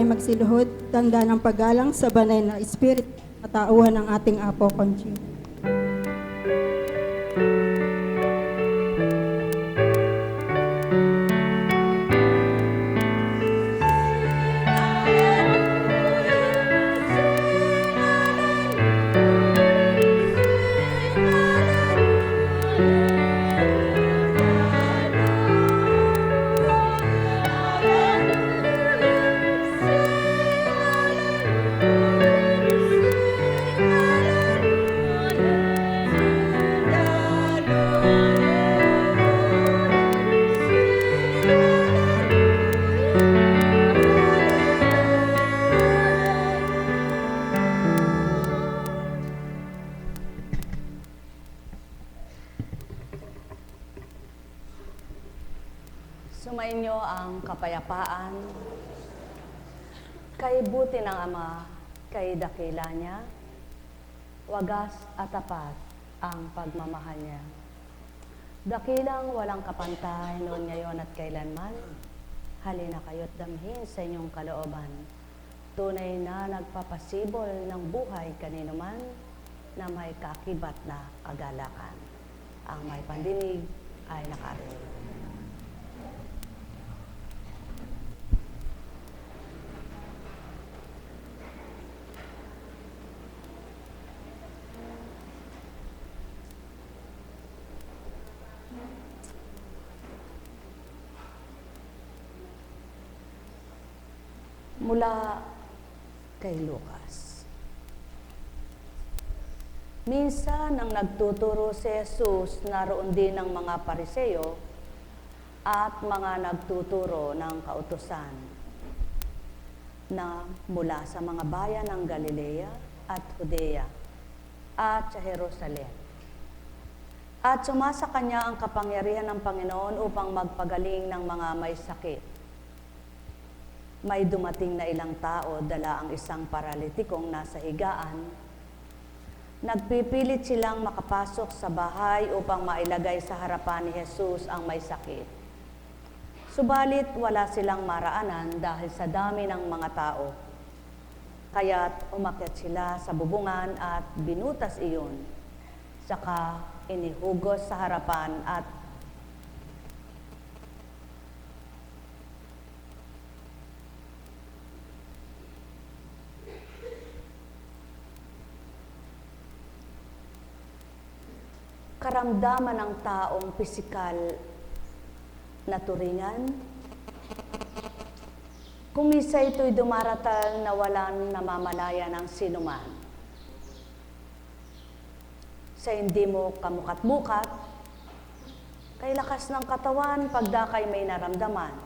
ay magsiluhod, tanda ng paggalang sa banay na Espiritu at tauhan ng ating Apo Conching. Sumainyo ang kapayapaan, kay buti ng Ama, kay dakila niya, wagas at tapat ang pagmamahal niya. Dakilang walang kapantay noon, ngayon at kailanman, halina kayo't damhin sa inyong kalooban. Tunay na nagpapasibol ng buhay kanino man na may kakibat na kagalakan. Ang may pandinig ay nakarinig. Mula kay Lucas. Minsan nang nagtuturo si Jesus, naroon din ang mga Pariseo at mga nagtuturo ng kautusan na mula sa mga bayan ng Galilea at Judea at sa Jerusalem. At sumasa kanya ang kapangyarihan ng Panginoon upang magpagaling ng mga may sakit. May dumating na ilang tao, dala ang isang paralitikong nasa higaan. Nagpipilit silang makapasok sa bahay upang mailagay sa harapan ni Jesus ang may sakit. Subalit wala silang maraanan dahil sa dami ng mga tao. Kaya't umakyat sila sa bubungan at binutas iyon. Saka inihugos sa harapan at karamdaman ng taong pisikal na turingan. Kung misa ito'y dumaratal na walang namamalaya ng sinuman. Sa hindi mo kamukat-mukat, kay lakas ng katawan pagdakay may naramdaman.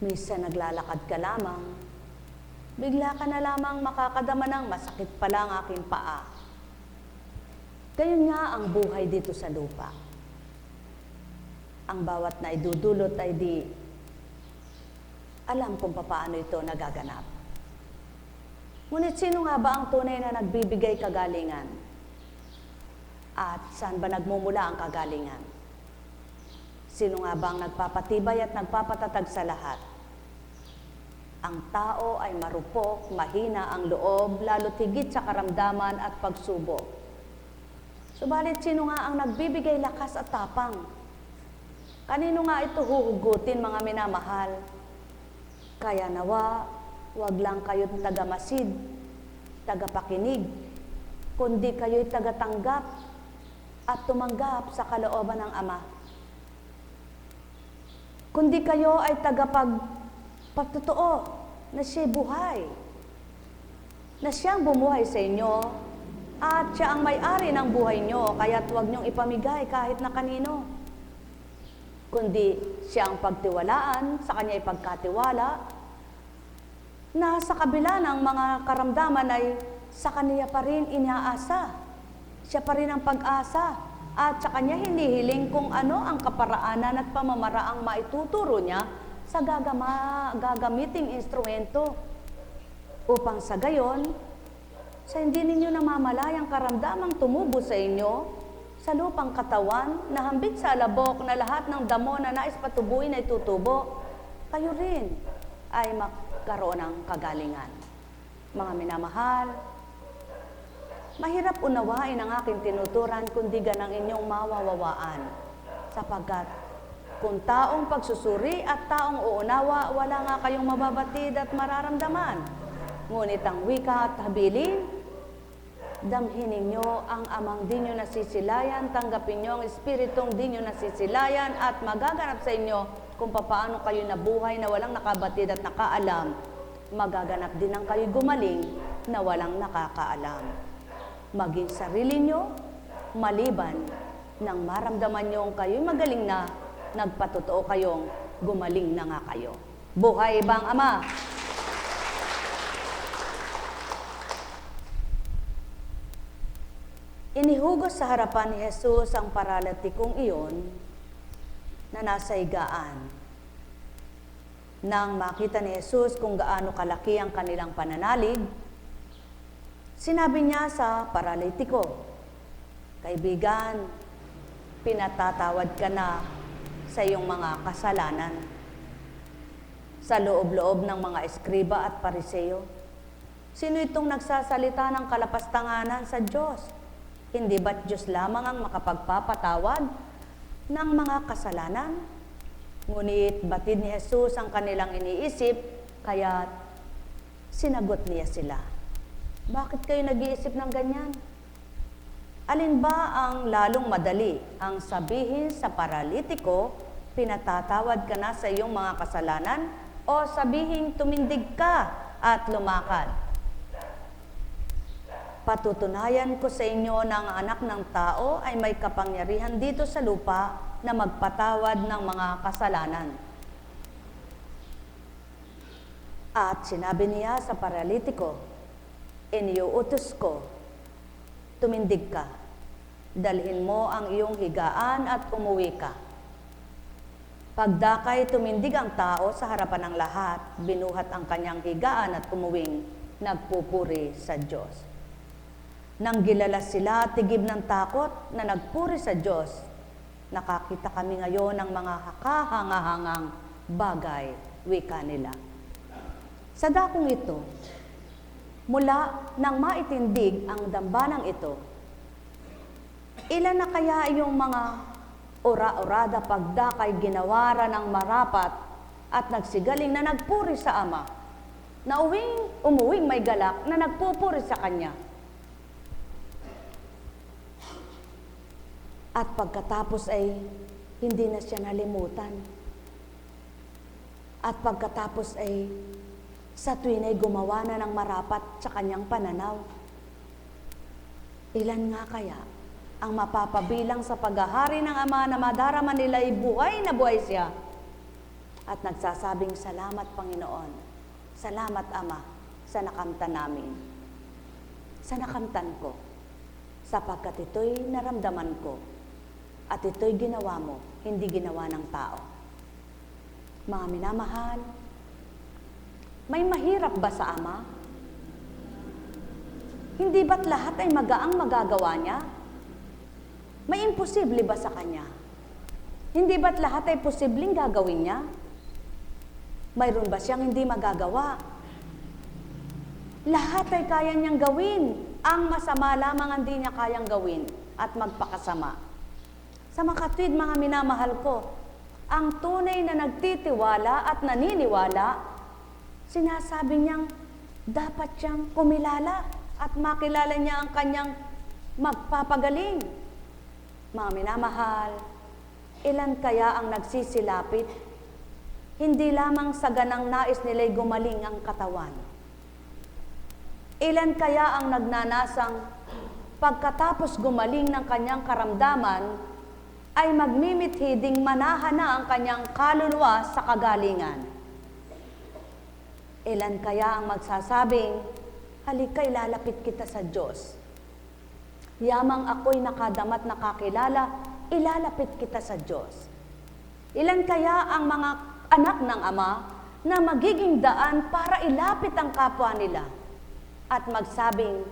Minsan naglalakad ka lamang, bigla ka na lamang makakadama ng masakit pala ang aking paa. Gayon nga ang buhay dito sa lupa. Ang bawat na idudulot ay di alam kung paano ito nagaganap. Ngunit sino nga ba ang tunay na nagbibigay kagalingan? At saan ba nagmumula ang kagalingan? Sino nga ba ang nagpapatibay at nagpapatatag sa lahat? Ang tao ay marupok, mahina ang loob, lalo't higit sa karamdaman at pagsubok. Subalit sino nga ang nagbibigay lakas at tapang? Kanino nga ito huhugutin, mga minamahal? Kaya nawa, wag lang kayo't tagamasid, tagapakinig, kundi kayo'y tagatanggap at tumanggap sa kalooban ng Ama. Kundi kayo ay tagapagpatotoo na siya'y buhay, na siyang bumuhay sa inyo, at siya ang may-ari ng buhay nyo, kaya't huwag nyong ipamigay kahit na kanino. Kundi siya ang pagtiwalaan, sa kanya ipagkatiwala, na sa kabila ng mga karamdaman ay sa kanya pa rin inaasa. Siya pa rin ang pag-asa, at sa kanya hinihiling kung ano ang kaparaanan at pamamaraang maituturo niya sa gagamiting instrumento upang sa gayon, sa hindi ninyo namamalayang karamdamang tumubo sa inyo, sa lupang katawan na hambit sa alabok na lahat ng damo na nais patubuin ay tutubo, kayo rin ay magkaroon ng kagalingan. Mga minamahal, mahirap unawain ang aking tinuturan kundi ganang inyong mawawawaan. Sapagkat kung taong pagsusuri at taong uunawa, wala nga kayong mababatid at mararamdaman. Ngunit ang wika at habilin, damhin ninyo ang amang di nyo nasisilayan, tanggapin nyo ang espiritong di nyo nasisilayan at magaganap sa inyo kung paano kayo nabuhay na walang nakabatid at nakaalam. Magaganap din ang kayo gumaling na walang nakakaalam. Maging sarili nyo, maliban nang maramdaman nyo ang kayo'y magaling na, nagpatotoo kayong gumaling na nga kayo. Buhay bang Ama? Inihugos sa harapan ni Jesus ang paralitikong iyon na nasa higaan. Nang makita ni Jesus kung gaano kalaki ang kanilang pananalig, sinabi niya sa paralitiko, "Kaibigan, pinatatawad ka na sa iyong mga kasalanan." Sa loob-loob ng mga eskriba at pariseo, sino itong nagsasalita ng kalapastanganan sa Diyos? Hindi ba't Diyos lamang ang makapagpapatawad ng mga kasalanan? Ngunit batid ni Jesus ang kanilang iniisip, kaya sinagot niya sila. Bakit kayo nag-iisip ng ganyan? Alin ba ang lalong madali? Ang sabihin sa paralitiko, pinatatawad ka na sa iyong mga kasalanan, o sabihin tumindig ka at lumakad? Patutunayan ko sa inyo na ang anak ng tao ay may kapangyarihan dito sa lupa na magpatawad ng mga kasalanan. At sinabi niya sa paralitiko, "Iniuutos ko, tumindig ka, dalhin mo ang iyong higaan at umuwi ka." Pagdakay tumindig ang tao sa harapan ng lahat, binuhat ang kanyang higaan at umuwing nagpupuri sa Diyos. Nang gilala sila at tigib ng takot na nagpuri sa Diyos, nakakita kami ngayon ng mga kahangahangang bagay, wika nila. Sa dakong ito, mula nang maitindig ang dambanang ito, ilan na kaya yung mga ora-orada pagdakay ginawara ng marapat at nagsigaling na nagpuri sa Ama, na umuwing may galak na nagpupuri sa Kanya. At pagkatapos ay hindi na siya nalimutan. At pagkatapos ay sa tuwin ay gumawa na ng marapat sa kanyang pananaw. Ilan nga kaya ang mapapabilang sa paghahari ng Ama na madarama nila ay buhay na buhay siya at nagsasabing, "Salamat Panginoon, salamat Ama sa nakamtan namin, sa nakamtan ko, sapagkat ito'y naramdaman ko at ito'y ginawa mo, hindi ginawa ng tao." Mga minamahal, may mahirap ba sa Ama? Hindi ba't lahat ay magaang magagawa niya? May imposible ba sa Kanya? Hindi ba't lahat ay posibleng gagawin niya? Mayroon ba siyang hindi magagawa? Lahat ay kaya niyang gawin. Ang masama lamang ang hindi niya kayang gawin at magpakasama. Sa makatwid, mga minamahal ko, ang tunay na nagtitiwala at naniniwala, sinasabi niyang dapat siyang kumilala at makilala niya ang kanyang magpapagaling. Mga minamahal, ilan kaya ang nagsisilapit? Hindi lamang sa ganang nais nila'y gumaling ang katawan. Ilan kaya ang nagnanasang pagkatapos gumaling ng kanyang karamdaman, ay magmimithiding manahan na ang kanyang kaluluwa sa kagalingan. Ilan kaya ang magsasabing, "Halika, ilalapit kita sa Diyos. Yamang ako'y nakadamat nakakilala, ilalapit kita sa Diyos." Ilan kaya ang mga anak ng Ama na magiging daan para ilapit ang kapwa nila at magsabing,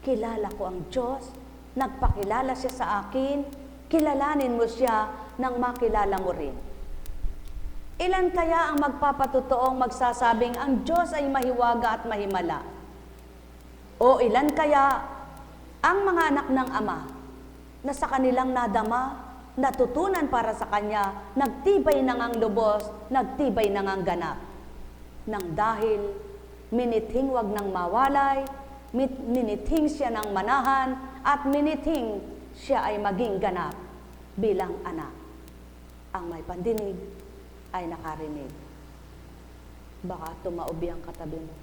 "Kilala ko ang Diyos, nagpakilala siya sa akin, kilalanin mo siya nang makilala mo rin." Ilan kaya ang magpapatotoong magsasabing ang Diyos ay mahiwaga at mahimala? O ilan kaya ang mga anak ng Ama na sa kanilang nadama, natutunan para sa Kanya, nagtibay na ngang lubos, nagtibay na ngang ganap? Nang dahil minithing wag nang mawalay, minithing siya ng manahan, at minithing siya ay maging ganap bilang anak. Ang may pandinig ay nakarinig. Baka tumaubi ang katabi mo.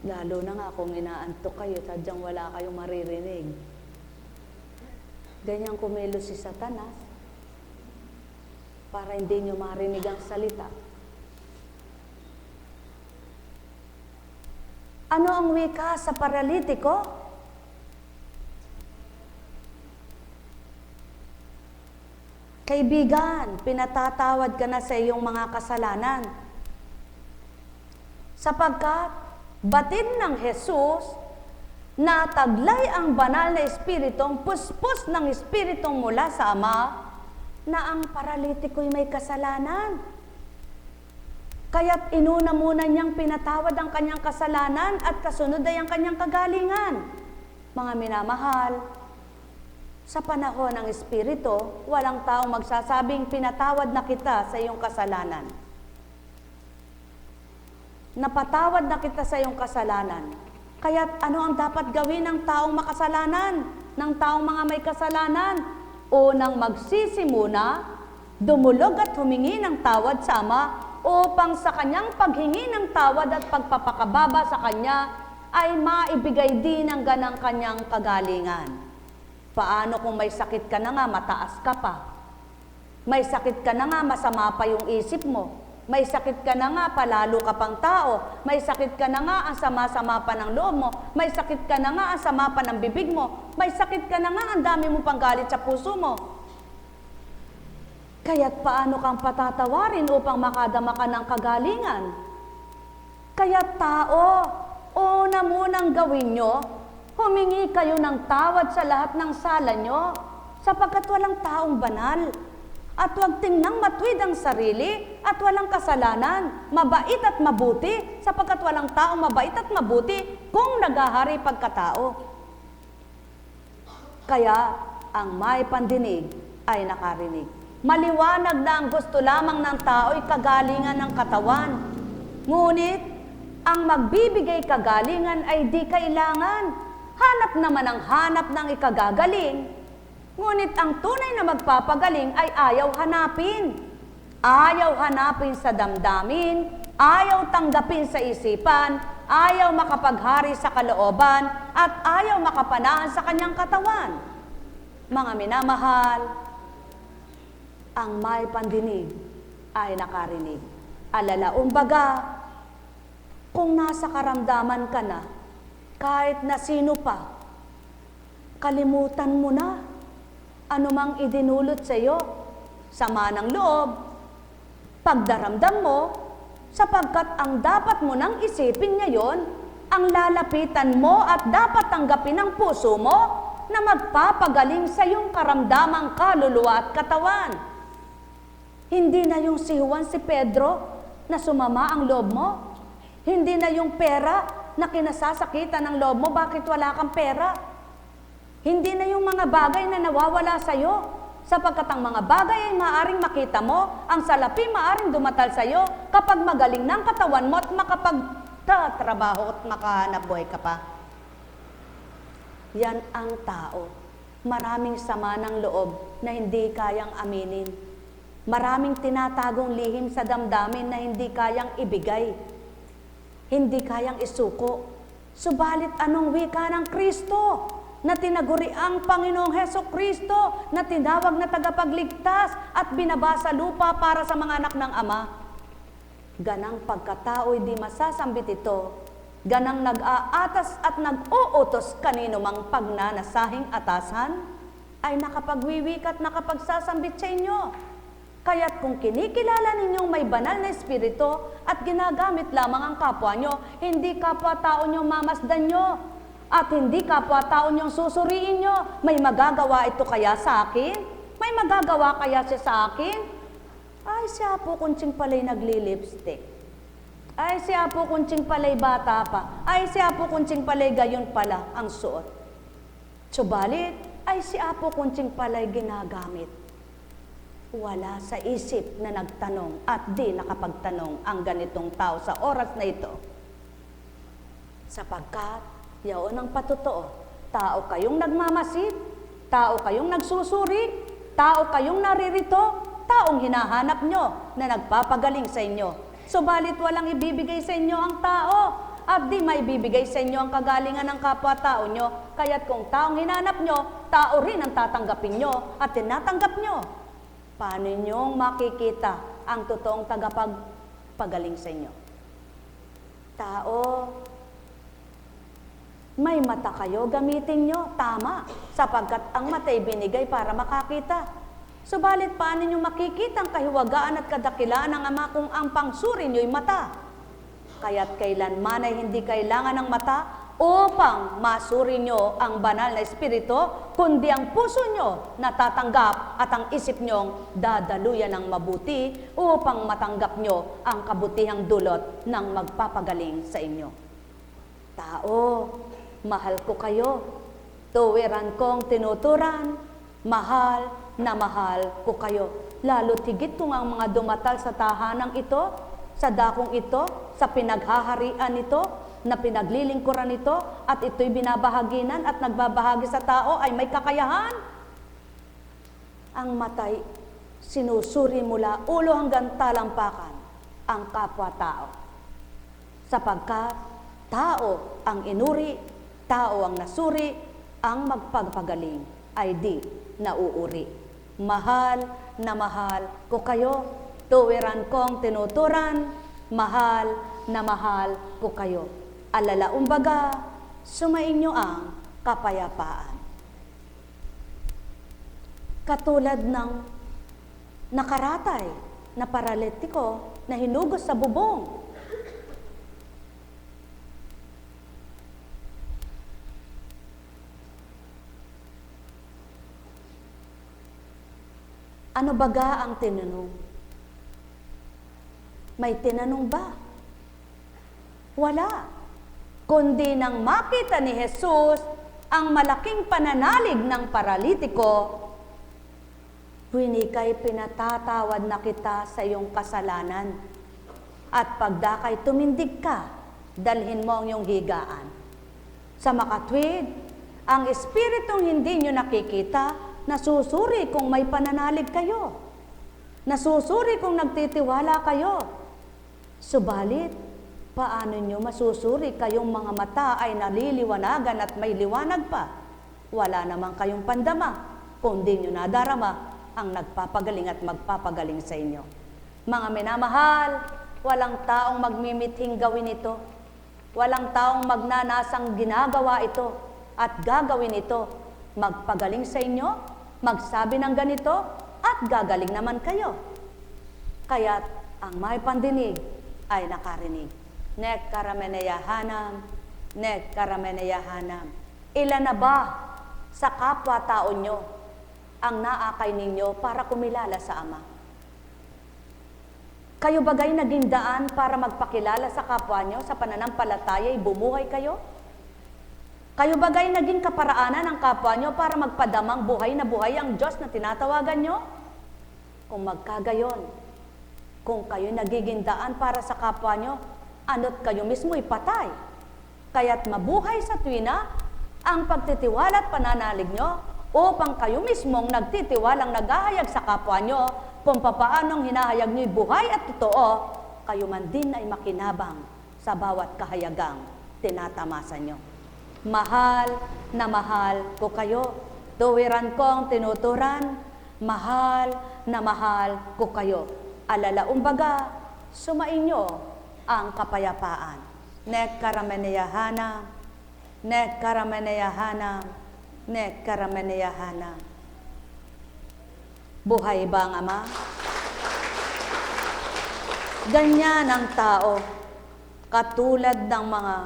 Lalo na nga kung inaantok kayo, sadyang wala kayong maririnig. Ganyan kumilos si Satanas para hindi nyo marinig ang salita. Ano ang wika sa paralitiko? Kaibigan, pinatatawad ka na sa iyong mga kasalanan. Sapagkat batid ng Jesus na taglay ang banal na espiritong, puspos ng espiritong mula sa Ama, na ang paralitiko'y may kasalanan. Kaya't inuna muna niyang pinatawad ang kanyang kasalanan at kasunod ay ang kanyang kagalingan. Mga minamahal, sa panahon ng Espiritu, walang taong magsasabing pinatawad na kita sa iyong kasalanan. Napatawad na kita sa iyong kasalanan. Kaya't ano ang dapat gawin ng taong makasalanan, ng taong mga may kasalanan? Unang magsisimuna, dumulog at humingi ng tawad sa Ama, upang sa kanyang paghingi ng tawad at pagpapakababa sa kanya ay maibigay din ang ganang kanyang kagalingan. Paano kung may sakit ka na nga, mataas ka pa? May sakit ka na nga, masama pa yung isip mo. May sakit ka na nga, palalo ka pang tao. May sakit ka na nga, ang sama-sama pa ng loob mo. May sakit ka na nga, ang sama pa ng bibig mo. May sakit ka na nga, ang dami mo pang galit sa puso mo. Kaya't paano kang patatawarin upang makadama ka ng kagalingan? Kaya't tao, una munang gawin nyo, humingi kayo ng tawad sa lahat ng sala nyo, sapagkat walang taong banal. At huwag tingnang matwid ang sarili at walang kasalanan, mabait at mabuti, sapagkat walang taong mabait at mabuti kung naghahari pagkatao. Kaya ang may pandinig ay nakarinig. Maliwanag na ang gusto lamang ng tao'y kagalingan ng katawan. Ngunit, ang magbibigay kagalingan ay di kailangan. Hanap naman ang hanap ng ikagagaling. Ngunit ang tunay na magpapagaling ay ayaw hanapin. Ayaw hanapin sa damdamin, ayaw tanggapin sa isipan, ayaw makapaghari sa kalooban, at ayaw makapanahan sa kanyang katawan. Mga minamahal, ang may pandinig ay nakarinig. Alalaumbaga, kung nasa karamdaman ka na, kahit na sino pa, kalimutan mo na anumang idinulot sa iyo, sama ng loob, pagdaramdam mo, sapagkat ang dapat mo nang isipin ngayon, ang lalapitan mo at dapat tanggapin ng puso mo na magpapagaling sa iyong karamdamang kaluluwa at katawan. Hindi na yung si Juan, si Pedro na sumama ang loob mo. Hindi na yung pera na kinasasakitan ng loob mo, bakit wala kang pera. Hindi na yung mga bagay na nawawala sa iyo, sapagkat ang mga bagay ay maaring makita mo, ang salapi maaring dumatal sa iyo kapag magaling ng katawan mo at makapagtatrabaho at makahanap buhay ka pa. Yan ang tao. Maraming sama ng loob na hindi kayang aminin. Maraming tinatagong lihim sa damdamin na hindi kayang ibigay. Hindi kayang isuko. Subalit anong wika ng Kristo na tinaguri ang Panginoong Hesukristo na tinawag na tagapagligtas at binabasa lupa para sa mga anak ng Ama? Ganang pagkatao'y di masasambit ito, ganang nag-aatas at nag-uutos kanino mang pagnanasahing atasan, ay nakapagwiwik at nakapagsasambit sa inyo. Kaya't kung kinikilala ninyong may banal na espiritu at ginagamit lamang ang kapwa nyo, hindi kapwa tao nyo mamasdan nyo. at hindi kapwa-tao niyong susuriin nyo, may magagawa ito kaya sa akin? May magagawa kaya siya sa akin? Ay, si Apo Kunching pala'y nagli-lipstick. Ay, si Apo Kunching pala'y bata pa. Ay, si Apo Kunching pala'y gayon pala ang suot. Subalit, ay si Apo Kunching pala'y ginagamit. Wala sa isip na nagtanong at di nakapagtanong ang ganitong tao sa oras na ito. Sapagkat, yaon ang patotoo, tao kayong nagmamasid, tao kayong nagsusuri, tao kayong naririto, taong hinahanap nyo na nagpapagaling sa inyo. Subalit walang ibibigay sa inyo ang tao at di maibibigay sa inyo ang kagalingan ng kapwa-tao nyo. Kaya't kung taong hinanap nyo, tao rin ang tatanggapin nyo at tinatanggap nyo. Paano nyong makikita ang totoong tagapagpagaling sa inyo? Tao, may mata kayo, gamitin nyo, tama, sapagkat ang mata ay binigay para makakita. Subalit paano nyo makikita ang kahiwagaan at kadakilaan ng Ama kung ang pangsuri nyo'y mata? Kaya't kailanman ay hindi kailangan ng mata upang masuri nyo ang banal na espiritu, kundi ang puso nyo natatanggap at ang isip nyong dadaluyan ng mabuti upang matanggap nyo ang kabutihang dulot ng magpapagaling sa inyo. Tao, mahal ko kayo. Tuwiran kong tinuturan, mahal na mahal ko kayo. Lalo't higit kung ang mga dumatal sa tahanang ito, sa dakong ito, sa pinaghaharian ito, na pinaglilingkuran ito, at ito'y binabahaginan at nagbabahagi sa tao ay may kakayahan. Ang matay, sinusuri mula ulo hanggang talampakan ang kapwa-tao. Sapagkat tao ang inuri, tao ang nasuri, ang magpagpagaling ay di nauuri. Mahal na mahal ko kayo, tuwiran kong tinuturan, mahal na mahal ko kayo. Alalaumbaga, sumainyo ang kapayapaan. Katulad ng nakaratay na paralitiko na hinugos sa bubong. Ano baga ang tinanong? May tinanong ba? Wala. Kundi nang makita ni Jesus ang malaking pananalig ng paralitiko, winikay pinatatawad na kita sa iyong kasalanan. At pagdakay tumindig ka, dalhin mo ang iyong higaan. Sa makatwid, ang espiritong hindi nyo nakikita, nasusuri kung may pananalig kayo. Nasusuri kung nagtitiwala kayo. Subalit, paano nyo masusuri kayong mga mata ay naliliwanagan at may liwanag pa? Wala namang kayong pandama, kundi nyo nadarama ang nagpapagaling at magpapagaling sa inyo. Mga minamahal, walang taong magmimithing gawin ito. Walang taong magnanasang ginagawa ito at gagawin ito. Magpagaling sa inyo, magsabi ng ganito, at gagaling naman kayo. Kaya't ang may pandinig ay nakarinig. Nek karameneyahanam, nek karameneyahanam. Ilan na ba sa kapwa-tao nyo ang naakay ninyo para kumilala sa Ama? Kayo bagay naging daan para magpakilala sa kapwa nyo sa pananampalataya, bumuhay kayo? Kayo bagay naging kaparaanan ng kapwa nyo para magpadamang buhay na buhay ang Diyos na tinatawagan nyo? Kung magkagayon, kung kayo nagiging daan para sa kapwa nyo, ano't kayo mismo'y patay. Kaya't mabuhay sa tuwina ang pagtitiwala at pananalig nyo upang kayo mismong nagtitiwalang naghahayag sa kapwa nyo kung papaanong hinahayag nyo'y buhay at totoo, kayo man din ay makinabang sa bawat kahayagang tinatamasa nyo. Mahal na mahal ko kayo. Tuwiran kong tinuturan, mahal na mahal ko kayo. Alalaumbaga, sumainyo ang kapayapaan. Nek karameneyahanam, nek karameneyahanam, nek karameneyahanam. Buhay ba ang Ama? Ganyan ang tao, katulad ng mga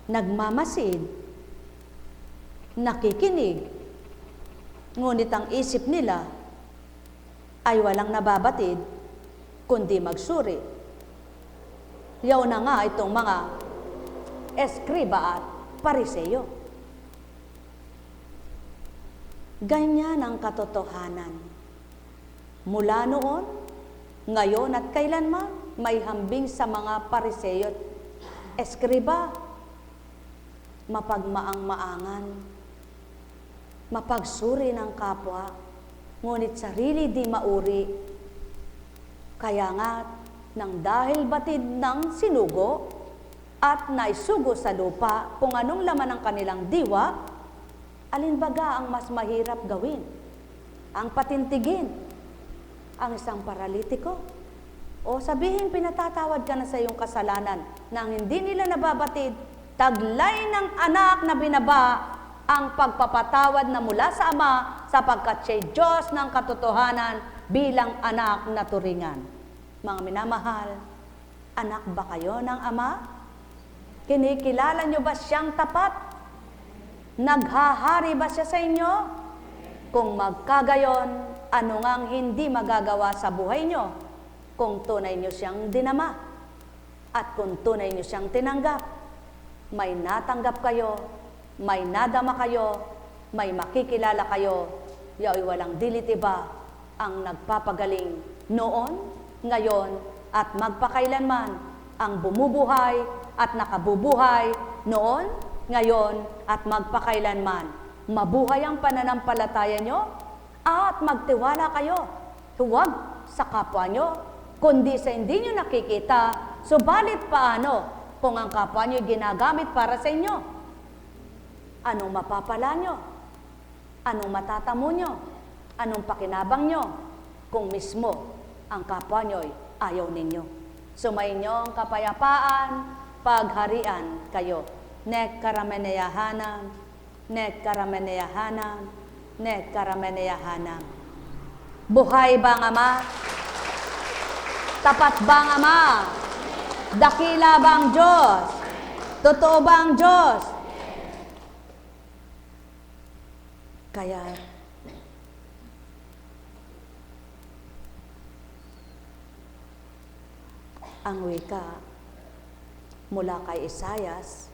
nagmamasid, nakikinig, ngunit ang isip nila ay walang nababatid, kundi magsuri. Yaw na nga itong mga eskriba at pariseyo. Ganyan ang katotohanan. Mula noon, ngayon at kailanman, may hambing sa mga pariseyo at eskriba, mapagmaang-maangan, mapagsuri ng kapwa, ngunit sarili di mauri. Kaya nga, nang dahil batid ng sinugo at naisugo sa lupa kung anong laman ng kanilang diwa, alinbaga ang mas mahirap gawin? Ang patintigin ang isang paralitiko? O sabihin pinatatawad ka na sa iyong kasalanan nang hindi nila nababatid, taglay ng anak na binaba ang pagpapatawad na mula sa Ama sapagkat siya'y Diyos ng katotohanan bilang anak na turingan. Mga minamahal, anak ba kayo ng Ama? Kinikilala niyo ba siyang tapat? Naghahari ba siya sa inyo? Kung magkagayon, ano ngang hindi magagawa sa buhay niyo kung tunay niyo siyang dinama at kung tunay niyo siyang tinanggap? May natanggap kayo, may nadama kayo, may makikilala kayo, yao'y walang dilit iba ang nagpapagaling noon, ngayon, at magpakailanman, ang bumubuhay at nakabubuhay noon, ngayon, at magpakailanman. Mabuhay ang pananampalataya nyo at magtiwala kayo. Huwag sa kapwa nyo, kundi sa hindi nyo nakikita, subalit paano kung ang kapwa nyo ginagamit para sa inyo? Anong mapapala nyo? Anong matatamo nyo? Anong pakinabang nyo? Kung mismo ang kapwa nyo'y ayaw ninyo. Sumayinyong kapayapaan, pagharian kayo. Nek karameneyahanam, nek karameneyahanam, nek karameneyahanam. Buhay ba ang Ama? Tapat ba ang Ama? Dakila ba ang Diyos? Totoo ba ang Diyos? Kaya, ang wika mula kay Isayas,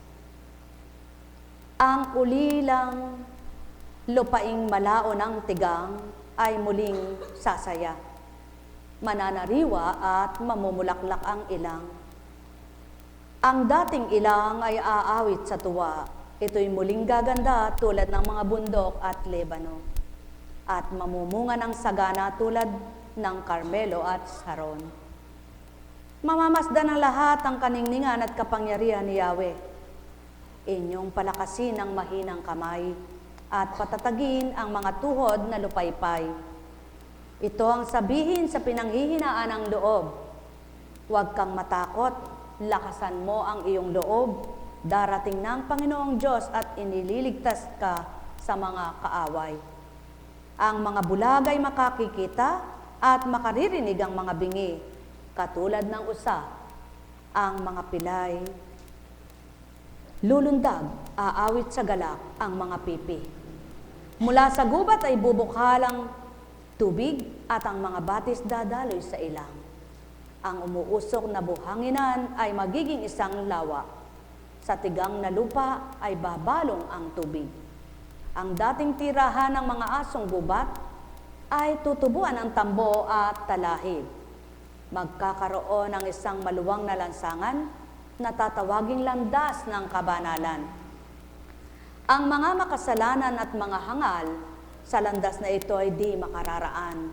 ang ulilang lupaing malao ng tigang ay muling sasaya. Mananariwa at mamumulaklak ang ilang. Ang dating ilang ay aawit sa tuwa. Ito'y muling gaganda tulad ng mga bundok at Lebano. At mamumunga ng sagana tulad ng Carmelo at Saron. Mamamasdan ng lahat ang kaningningan at kapangyarihan ni Yahweh. Inyong palakasin ang mahinang kamay at patatagin ang mga tuhod na lupaypay. Ito ang sabihin sa pinanghihinaan ng loob. Huwag kang matakot, lakasan mo ang iyong loob. Darating ng Panginoong Diyos at inililigtas ka sa mga kaaway. Ang mga bulag ay makakikita at makaririnig ang mga bingi, katulad ng usa. Ang mga pilay lulundag, aawit sa galak ang mga pipi. Mula sa gubat ay bubukhalang tubig at ang mga batis dadaloy sa ilang. Ang umuusok na buhanginan ay magiging isang lawa. Sa tigang na lupa ay babalong ang tubig. Ang dating tirahan ng mga asong gubat ay tutubuan ng tambo at talahib. Magkakaroon ng isang maluwang na lansangan na tatawaging landas ng kabanalan. Ang mga makasalanan at mga hangal sa landas na ito ay di makararaan.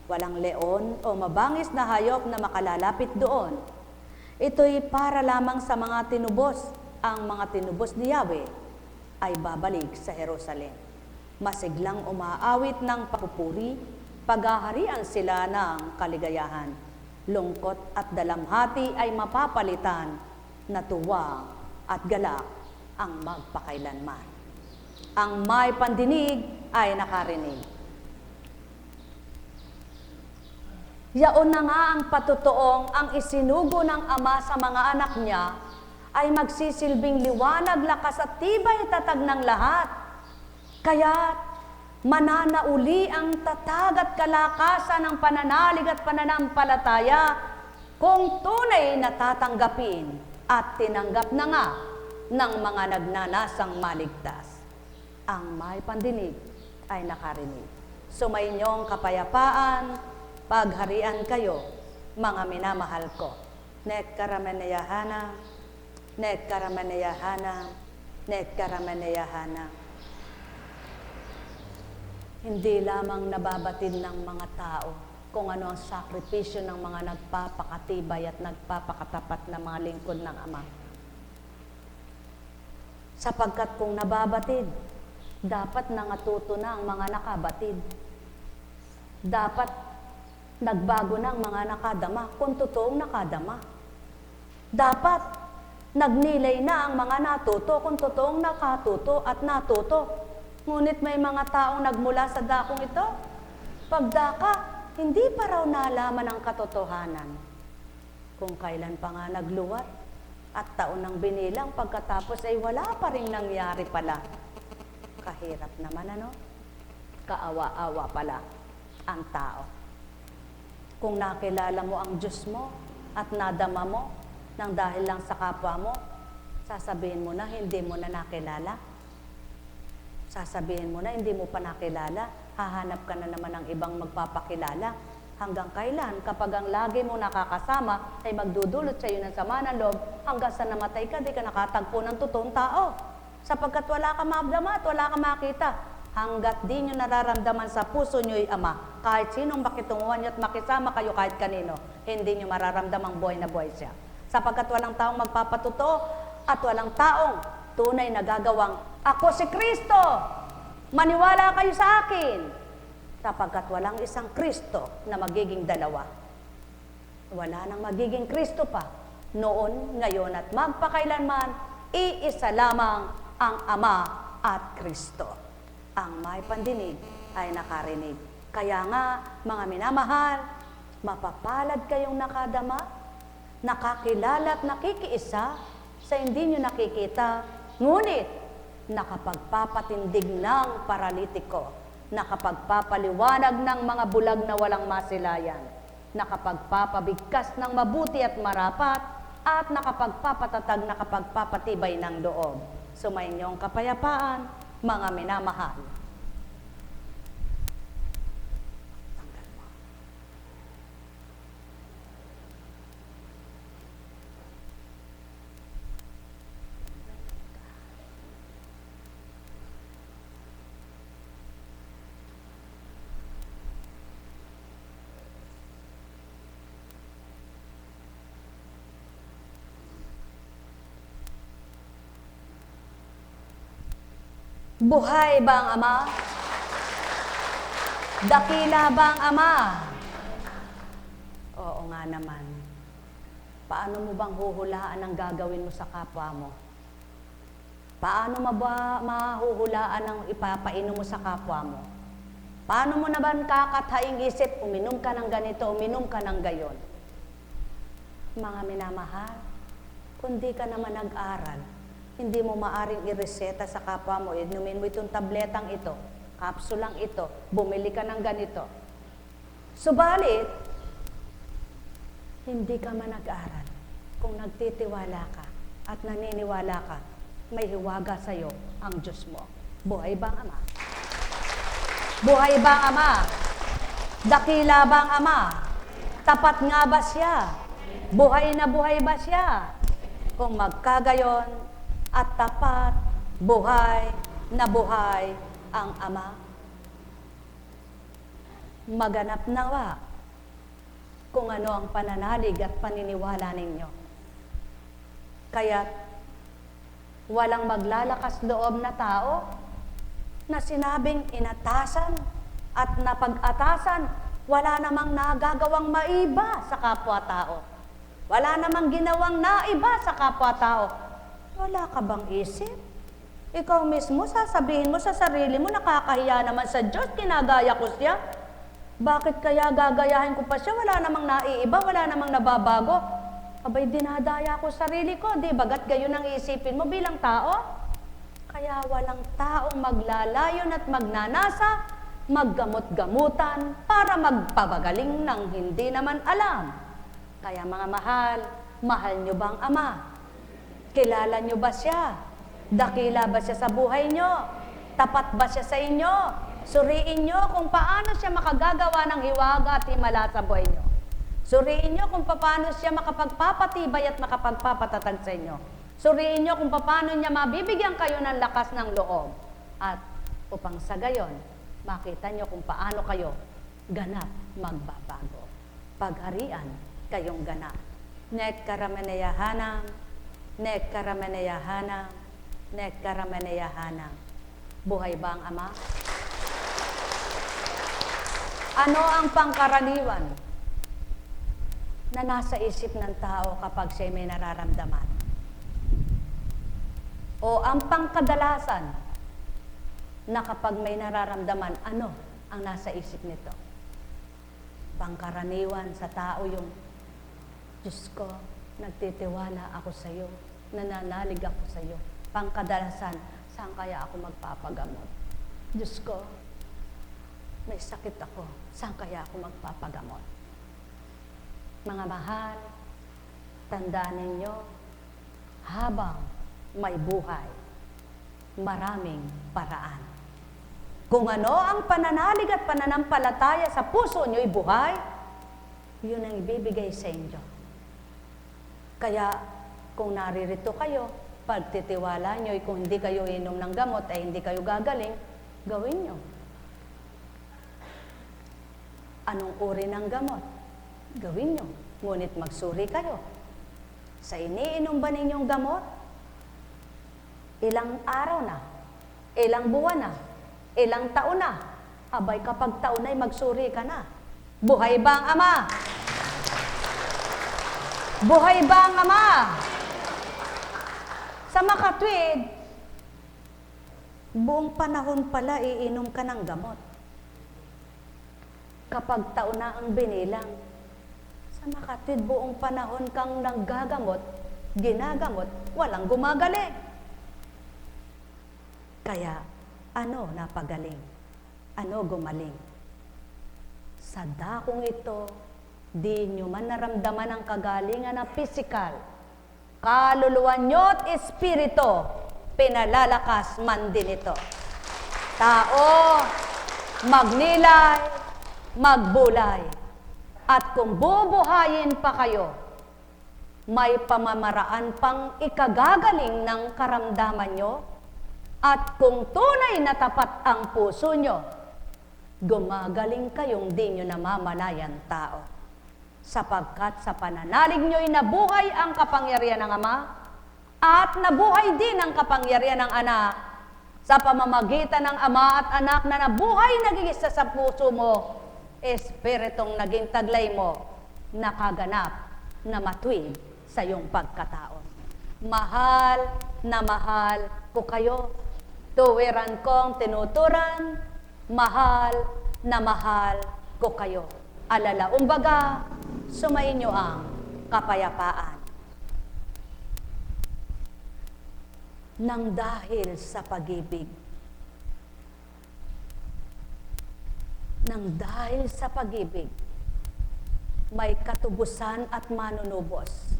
Walang leon o mabangis na hayop na makalalapit doon. Ito'y para lamang sa mga tinubos. Ang mga tinubos ni Yahweh ay babalik sa Jerusalem. Masiglang umaawit ng papupuri, paghaharian sila ng kaligayahan. Lungkot at dalamhati ay mapapalitan, na tuwa at galak ang magpakailanman. Ang may pandinig ay nakarinig. Yaon na nga ang patutuong ang isinugo ng Ama sa mga anak niya ay magsisilbing liwanag, lakas at tibay tatag ng lahat. Kaya mananauli ang tatag at kalakasan ng pananalig at pananampalataya kung tunay na tatanggapin at tinanggap na nga ng mga nagnanasang maligtas. Ang may pandinig ay nakarinig. Sumainyong kapayapaan, pagharian kayo, mga minamahal ko. Nek karamanayahana, nek karamanayahana, nek karamanayahana. Hindi lamang nababatid ng mga tao kung ano ang sakripisyo ng mga nagpapakatibay at nagpapakatapat na mga lingkod ng Ama. Sapagkat kung nababatid, dapat nangatuto na ang mga nakabatid. Dapat nagbago na ang mga nakadama kung totoong nakadama. Dapat nagnilay na ang mga natuto kung totoong nakatuto at natuto. Ngunit may mga taong nagmula sa dakong ito. Pagdaka, hindi pa raw nalaman ang katotohanan. Kung kailan pa nga nagluwat at taon ng binilang, pagkatapos ay wala pa rin nangyari pala. Kahirap naman ano? Kaawa-awa pala ang tao. Kung nakilala mo ang Diyos mo at nadama mo nang dahil lang sa kapwa mo, sasabihin mo na hindi mo na nakilala. Sasabihin mo na hindi mo pa nakilala. Hahanap ka na naman ng ibang magpapakilala. Hanggang kailan? Kapag ang lagi mo nakakasama ay magdudulot sa iyo ng sama ng loob, hanggang sa namatay ka, di ka nakatagpo ng totoong tao. Sapagkat wala ka maabdama at wala ka makita. Hanggat di nyo nararamdaman sa puso nyo'y Ama, kahit sinong makitunguhan nyo at makisama kayo kahit kanino, hindi nyo mararamdamang buhay na buhay siya. Sapagkat walang taong magpapatotoo at walang taong tunay na gagawang, ako si Kristo, maniwala kayo sa akin. Sapagkat walang isang Kristo na magiging dalawa. Wala nang magiging Kristo pa, noon, ngayon at magpakailanman, iisa lamang ang Ama at Kristo. Ang may pandinig ay nakarinig. Kaya nga, mga minamahal, mapapalad kayong nakadama, nakakilala at nakikiisa sa hindi nyo nakikita, ngunit nakapagpapatindig ng paralitiko, nakapagpapaliwanag ng mga bulag na walang masilayan, nakapagpapabigkas ng mabuti at marapat, at nakapagpapatatag, nakapagpapatibay ng loob. Sumainyong kapayapaan, mga minamahal. Buhay ba ang Ama? Dakila ba ang Ama? Oo nga naman. Paano mo bang huhulaan ang gagawin mo sa kapwa mo? Paano mo ba mahuhulaan ang ipapainom mo sa kapwa mo? Paano mo naman kakathaing isip, uminom ka ng ganito, uminom ka ng gayon? Mga minamahal, kung di ka naman nag-aral, hindi mo maaring ireseta sa kapwa mo, inumin mo itong tabletang ito, kapsulang ito, bumili ka ng ganito. Subalit, hindi ka man nag-aral. Kung nagtitiwala ka at naniniwala ka, may hiwaga sa iyo ang Diyos mo. Buhay ba ang Ama? Buhay ba ang Ama? Dakila ba ang Ama? Tapat nga ba siya? Buhay na buhay ba siya? Kung magkagayon, at tapat, buhay na buhay ang Ama. Maganap nawa kung ano ang pananalig at paniniwala ninyo. Kaya walang maglalakas loob na tao na sinabing inatasan at napag-atasan, wala namang nagagawang maiba sa kapwa-tao. Wala namang ginawang naiba sa kapwa-tao. Wala ka bang isip? Ikaw mismo, sasabihin mo sa sarili mo, nakakahiya naman sa Diyos, kinagaya ko siya. Bakit kaya gagayahin ko pa siya? Wala namang naiiba, wala namang nababago. Abay, dinadaya ko sarili ko, di bagat gayon ang isipin mo bilang tao? Kaya walang taong maglalayon at magnanasa, maggamot-gamutan para magpabagaling ng hindi naman alam. Kaya mga mahal, mahal nyo bang Ama? Kilala nyo ba siya? Dakila ba siya sa buhay nyo? Tapat ba siya sa inyo? Suriin nyo kung paano siya makagagawa ng hiwaga at himala sa buhay nyo. Suriin nyo kung paano siya makapagpapatibay at makapagpapatatag sa inyo. Suriin nyo kung paano niya mabibigyan kayo ng lakas ng loob. At upang sa gayon, makita nyo kung paano kayo ganap magbabago. Pagharian kayong ganap. Nek karameneyahanam, nek karameneyahanam, nek karameneyahanam. Buhay ba ang Ama? Ano ang pangkaraniwan na nasa isip ng tao kapag siya may nararamdaman? O ang pangkadalasan na kapag may nararamdaman, ano ang nasa isip nito? Pangkaraniwan sa tao yung, Diyos ko, nagtitiwala ako sa iyo, nananalig ako sa iyo. Pangkadalasan, saan kaya ako magpapagamot? Diyos ko, may sakit ako, saan kaya ako magpapagamot? Mga mahal, tandaan ninyo, habang may buhay, maraming paraan. Kung ano ang pananalig at pananampalataya sa puso nyo'y buhay, yun ang ibibigay sa inyo. Kaya, kung naririto kayo, pagtitiwala nyo'y kung hindi kayo inom ng gamot ay hindi kayo gagaling, gawin nyo. Anong uri ng gamot? Gawin nyo. Ngunit magsuri kayo. Sa iniinom ba ninyong gamot? Ilang araw na? Ilang buwan na? Ilang taon na? Abay, kapag taon na'y magsuri ka na. Buhay ba ang Ama? Buhay ba ang Ama? Sa makatwid, buong panahon pala iinom ka ng gamot. Kapag taon na ang binilang, sa makatwid buong panahon kang nanggagamot, ginagamot, walang gumagaling. Kaya, ano napagaling? Ano gumaling? Sa dakong ito, di nyo man naramdaman ang kagalingan na pisikal, kaluluwa nyo't espiritu, pinalalakas man din ito. Tao, magnilay, magbulay, at kung bubuhayin pa kayo, may pamamaraan pang ikagagaling ng karamdaman nyo, at kung tunay na tapat ang puso nyo, gumagaling kayong di nyo namamalayan tao. Sapagkat sa pananalig nyo'y nabuhay ang kapangyarihan ng Ama, at nabuhay din ang kapangyarihan ng Anak, sa pamamagitan ng Ama at Anak na nabuhay nag-iisa sa puso mo, Espiritong naging taglay mo, nakaganap na matuwid sa iyong pagkatao. Mahal na mahal ko kayo, tuwiran kong tinuturan, mahal na mahal ko kayo. Alala, umbaga, sumainyo ang kapayapaan. Nang dahil sa pag-ibig, nang dahil sa pag-ibig, may katubusan at manunubos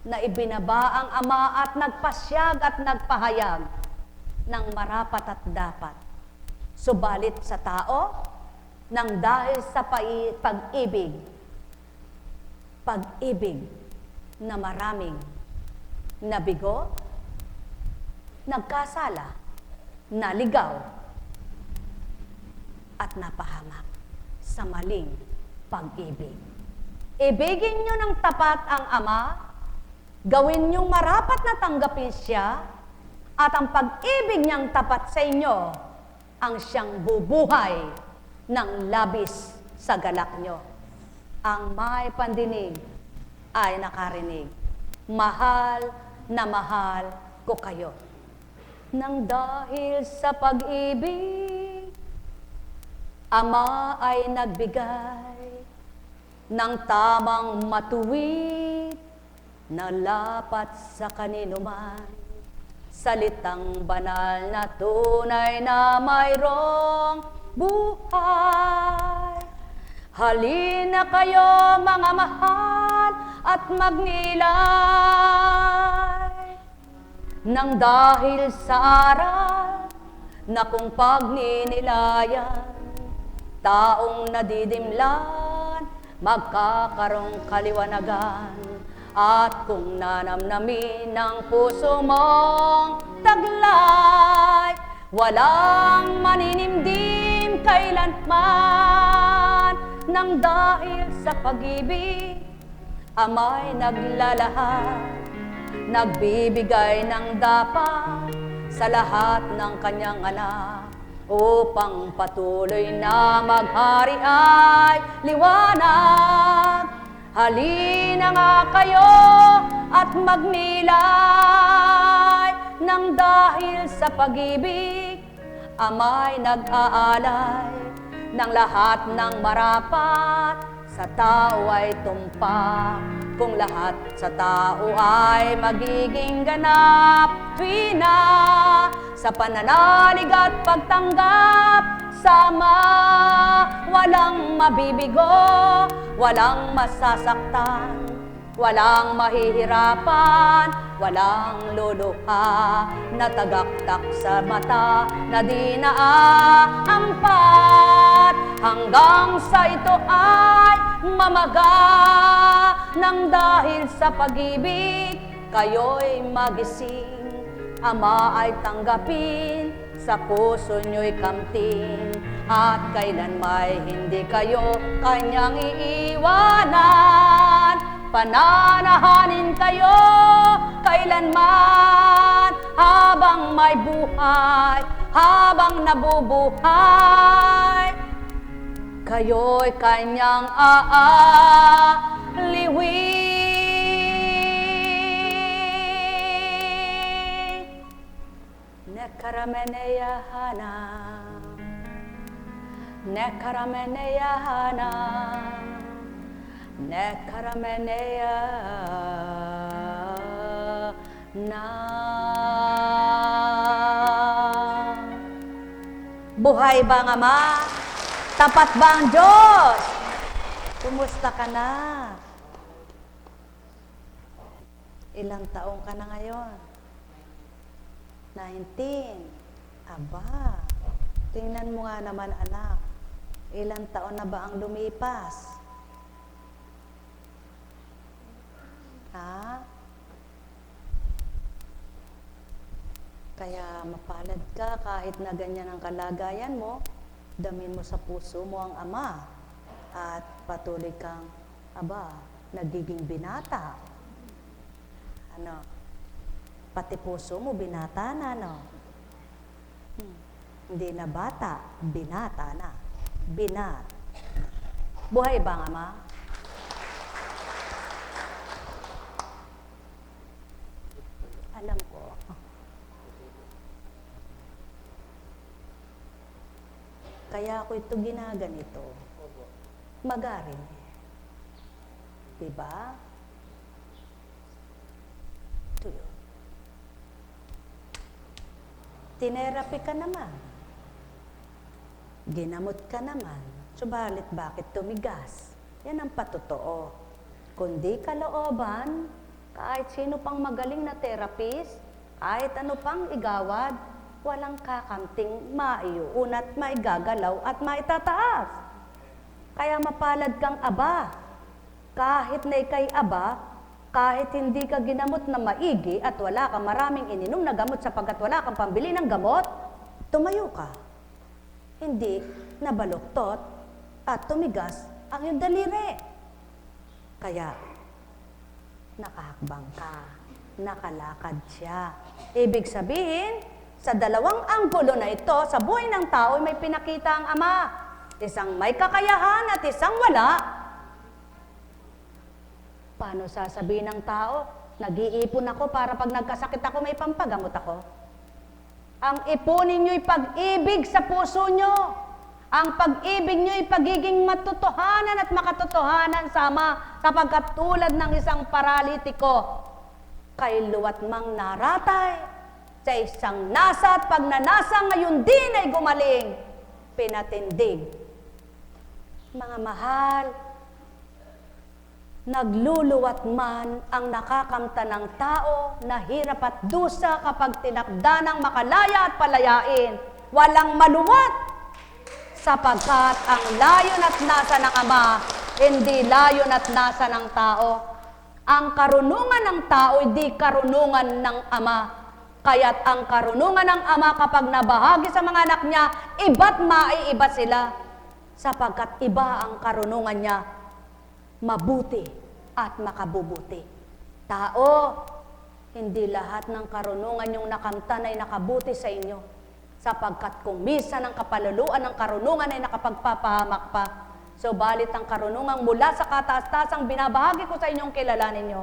na ibinaba ang Ama at nagpasyag at nagpahayag ng marapat at dapat. Subalit sa tao, nang dahil sa pag-ibig, pag-ibig na maraming nabigo, nagkasala, naligaw, at napahamak sa maling pag-ibig. Ibigin nyo ng tapat ang Ama, gawin nyong marapat na tanggapin siya, at ang pag-ibig niyang tapat sa inyo, ang siyang bubuhay ng labis sa galak nyo. Ang may pandinig ay nakarinig. Mahal na mahal ko kayo. Nang dahil sa pag-ibig, Ama ay nagbigay ng tamang matuwid nalapat sa kanino man, salitang banal na tunay na mayroong buhay. Halina kayo mga mahal at magnilay, nang dahil sa aral na kung pagninilayan, taong nadidimlan, magkakaroong kaliwanagan. At kung nanamnamin ng puso mong taglay, walang maninimdim kailanman, nang dahil sa pag-ibig, Ama'y naglalahad, nagbibigay ng dapat sa lahat ng kanyang anak, upang patuloy na maghari ay liwanag. Halina nga kayo at magnilay, nang dahil sa pag-ibig, Ama'y nag-aalay ng lahat ng marapat sa tao ay tumpak. Kung lahat sa tao ay magiging ganap, tuwina sa pananalig at pagtanggap, sama, walang mabibigo, walang masasaktan, walang mahihirapan, walang luluha, na tagaktak sa mata na di naaampat, hanggang sa ito ay mamaga, nang dahil sa pag-ibig kayo'y magising, Ama ay tanggapin, sa puso nyo'y kamtin, at kailan may hindi kayo kanyang iiwanan. Pananahanin kayo kailanman, habang may buhay, habang nabubuhay, kayo'y kanyang aaliwin. Nekarameneyahana, nekarameneyahana, nekarameneyahana. Buhay ba ang Ama? Tapat ba ang Diyos? Kumusta ka na? Ilang taong ka na ngayon? 19. Aba, tingnan mo nga naman anak. Ilang taon na ba ang lumipas? Ha? Kaya mapalad ka kahit na ganyan ang kalagayan mo, damin mo sa puso mo ang Ama at patuloy kang, nagiging binata. Pati puso mo binata na, no? Hindi na bata, binata na. Binat. Buhay ba ang Ama? Alam ko. Kaya ako ito ginaganito. Magaling. Diba? Ito yun. Tinerapi ka naman. Ginamot ka naman. Subalit bakit tumigas? Yan ang patotoo. Kundi kalooban, kahit sino pang magaling na therapist, kahit ano pang igawad, walang kakamting maiuunat, maigagalaw at maitataas. Kaya mapalad kang Aba. Kahit na ikay Aba, kahit hindi ka ginamot na maigi at wala kang maraming ininom na gamot sapagkat wala kang pambili ng gamot, tumayo ka. Hindi nabaluktot at tumigas ang iyong daliri. Kaya, nakahakbang ka, nakalakad siya. Ibig sabihin, sa dalawang anggulo na ito, sa buhay ng tao, may pinakita ang Ama. Isang may kakayahan at isang wala. Paano sasabihin ng tao, nag-iipon ako para pag nagkasakit ako, may pampagamot ako? Ang ipunin nyo'y pag-ibig sa puso nyo. Ang pag-ibig nyo'y pagiging matotohanan at makatotohanan sa Ama, sapagkat tulad ng isang paralitiko, kay luwat mang naratay sa isang nasa at pag nanasa ngayon din ay gumaling, pinatindig. Mga mahal, nagluluwat man ang nakakamta ng tao na hirap at dusa kapag tinakda ng makalaya at palayain, walang maluwat, sapagkat ang layon at nasa ng Ama, hindi layon at nasa ng tao. Ang karunungan ng tao, hindi karunungan ng Ama. Kaya't ang karunungan ng Ama kapag nabahagi sa mga anak niya, iba't maiiba sila. Sapagkat iba ang karunungan niya, mabuti at makabubuti. Tao, hindi lahat ng karunungan yung nakamtan ay nakabuti sa inyo. Sapagkat kung minsan ang kapaluluan ng karunungan ay nakapagpapahamak pa, subalit ang karunungang mula sa kataas-tasang binabahagi ko sa inyong kilalanin nyo,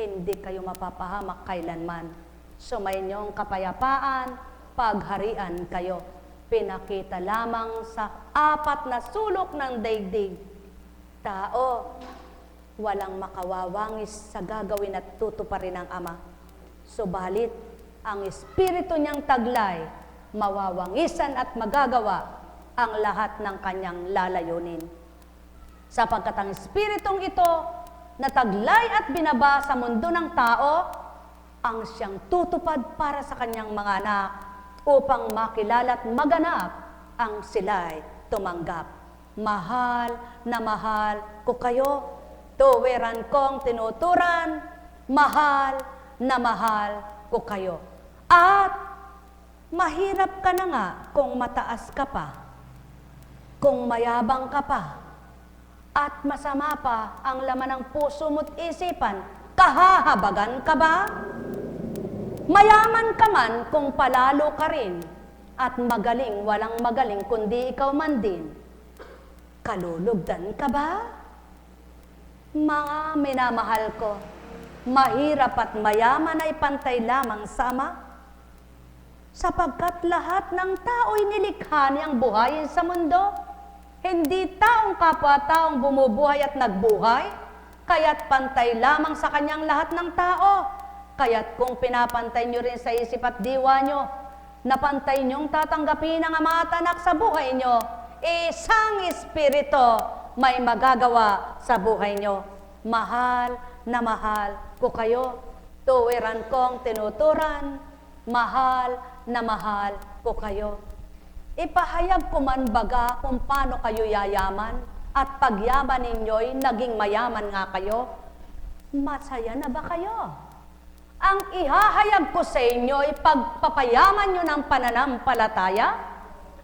hindi kayo mapapahamak kailanman. Sumainyo ang kapayapaan, pagharian kayo. Pinakita lamang sa 4 na sulok ng daigdig. Tao, walang makawawangis sa gagawin at tutuparin ng Ama. Subalit, ang Espiritu niyang taglay, mawawangisan at magagawa ang lahat ng kanyang lalayunin. Sapagkat ang Espiritong ito na taglay at binaba sa mundo ng tao, ang siyang tutupad para sa kanyang mga anak upang makilala at maganap ang sila'y tumanggap. Mahal na mahal ko kayo, tuwiran kong tinuturan, mahal na mahal ko kayo. At mahirap ka na nga kung mataas ka pa, kung mayabang ka pa, at masama pa ang laman ng puso mo't isipan, kahahabagan ka ba? Mayaman ka man kung palalo ka rin, at magaling walang magaling kundi ikaw man din. Kalulugdan ka ba? Mga minamahal ko, mahirap at mayaman ay pantay lamang sa Ama, sapagkat lahat ng tao'y nilikha niyang buhayin sa mundo. Hindi taong kapwa-taong bumubuhay at nagbuhay, kaya't pantay lamang sa kanyang lahat ng tao. Kaya't kung pinapantay nyo rin sa isip at diwa nyo, na pantay nyong tatanggapin ang Ama at Anak sa buhay nyo, isang Espiritu may magagawa sa buhay nyo. Mahal na mahal ko kayo, tuwiran kong tinuturan, mahal na mahal ko kayo. Ipahayag ko man baga kung paano kayo yayaman at pagyaman ninyo'y naging mayaman nga kayo. Masaya na ba kayo? Ang ihahayag ko sa inyo ay pagpapayaman nyo ng pananampalataya.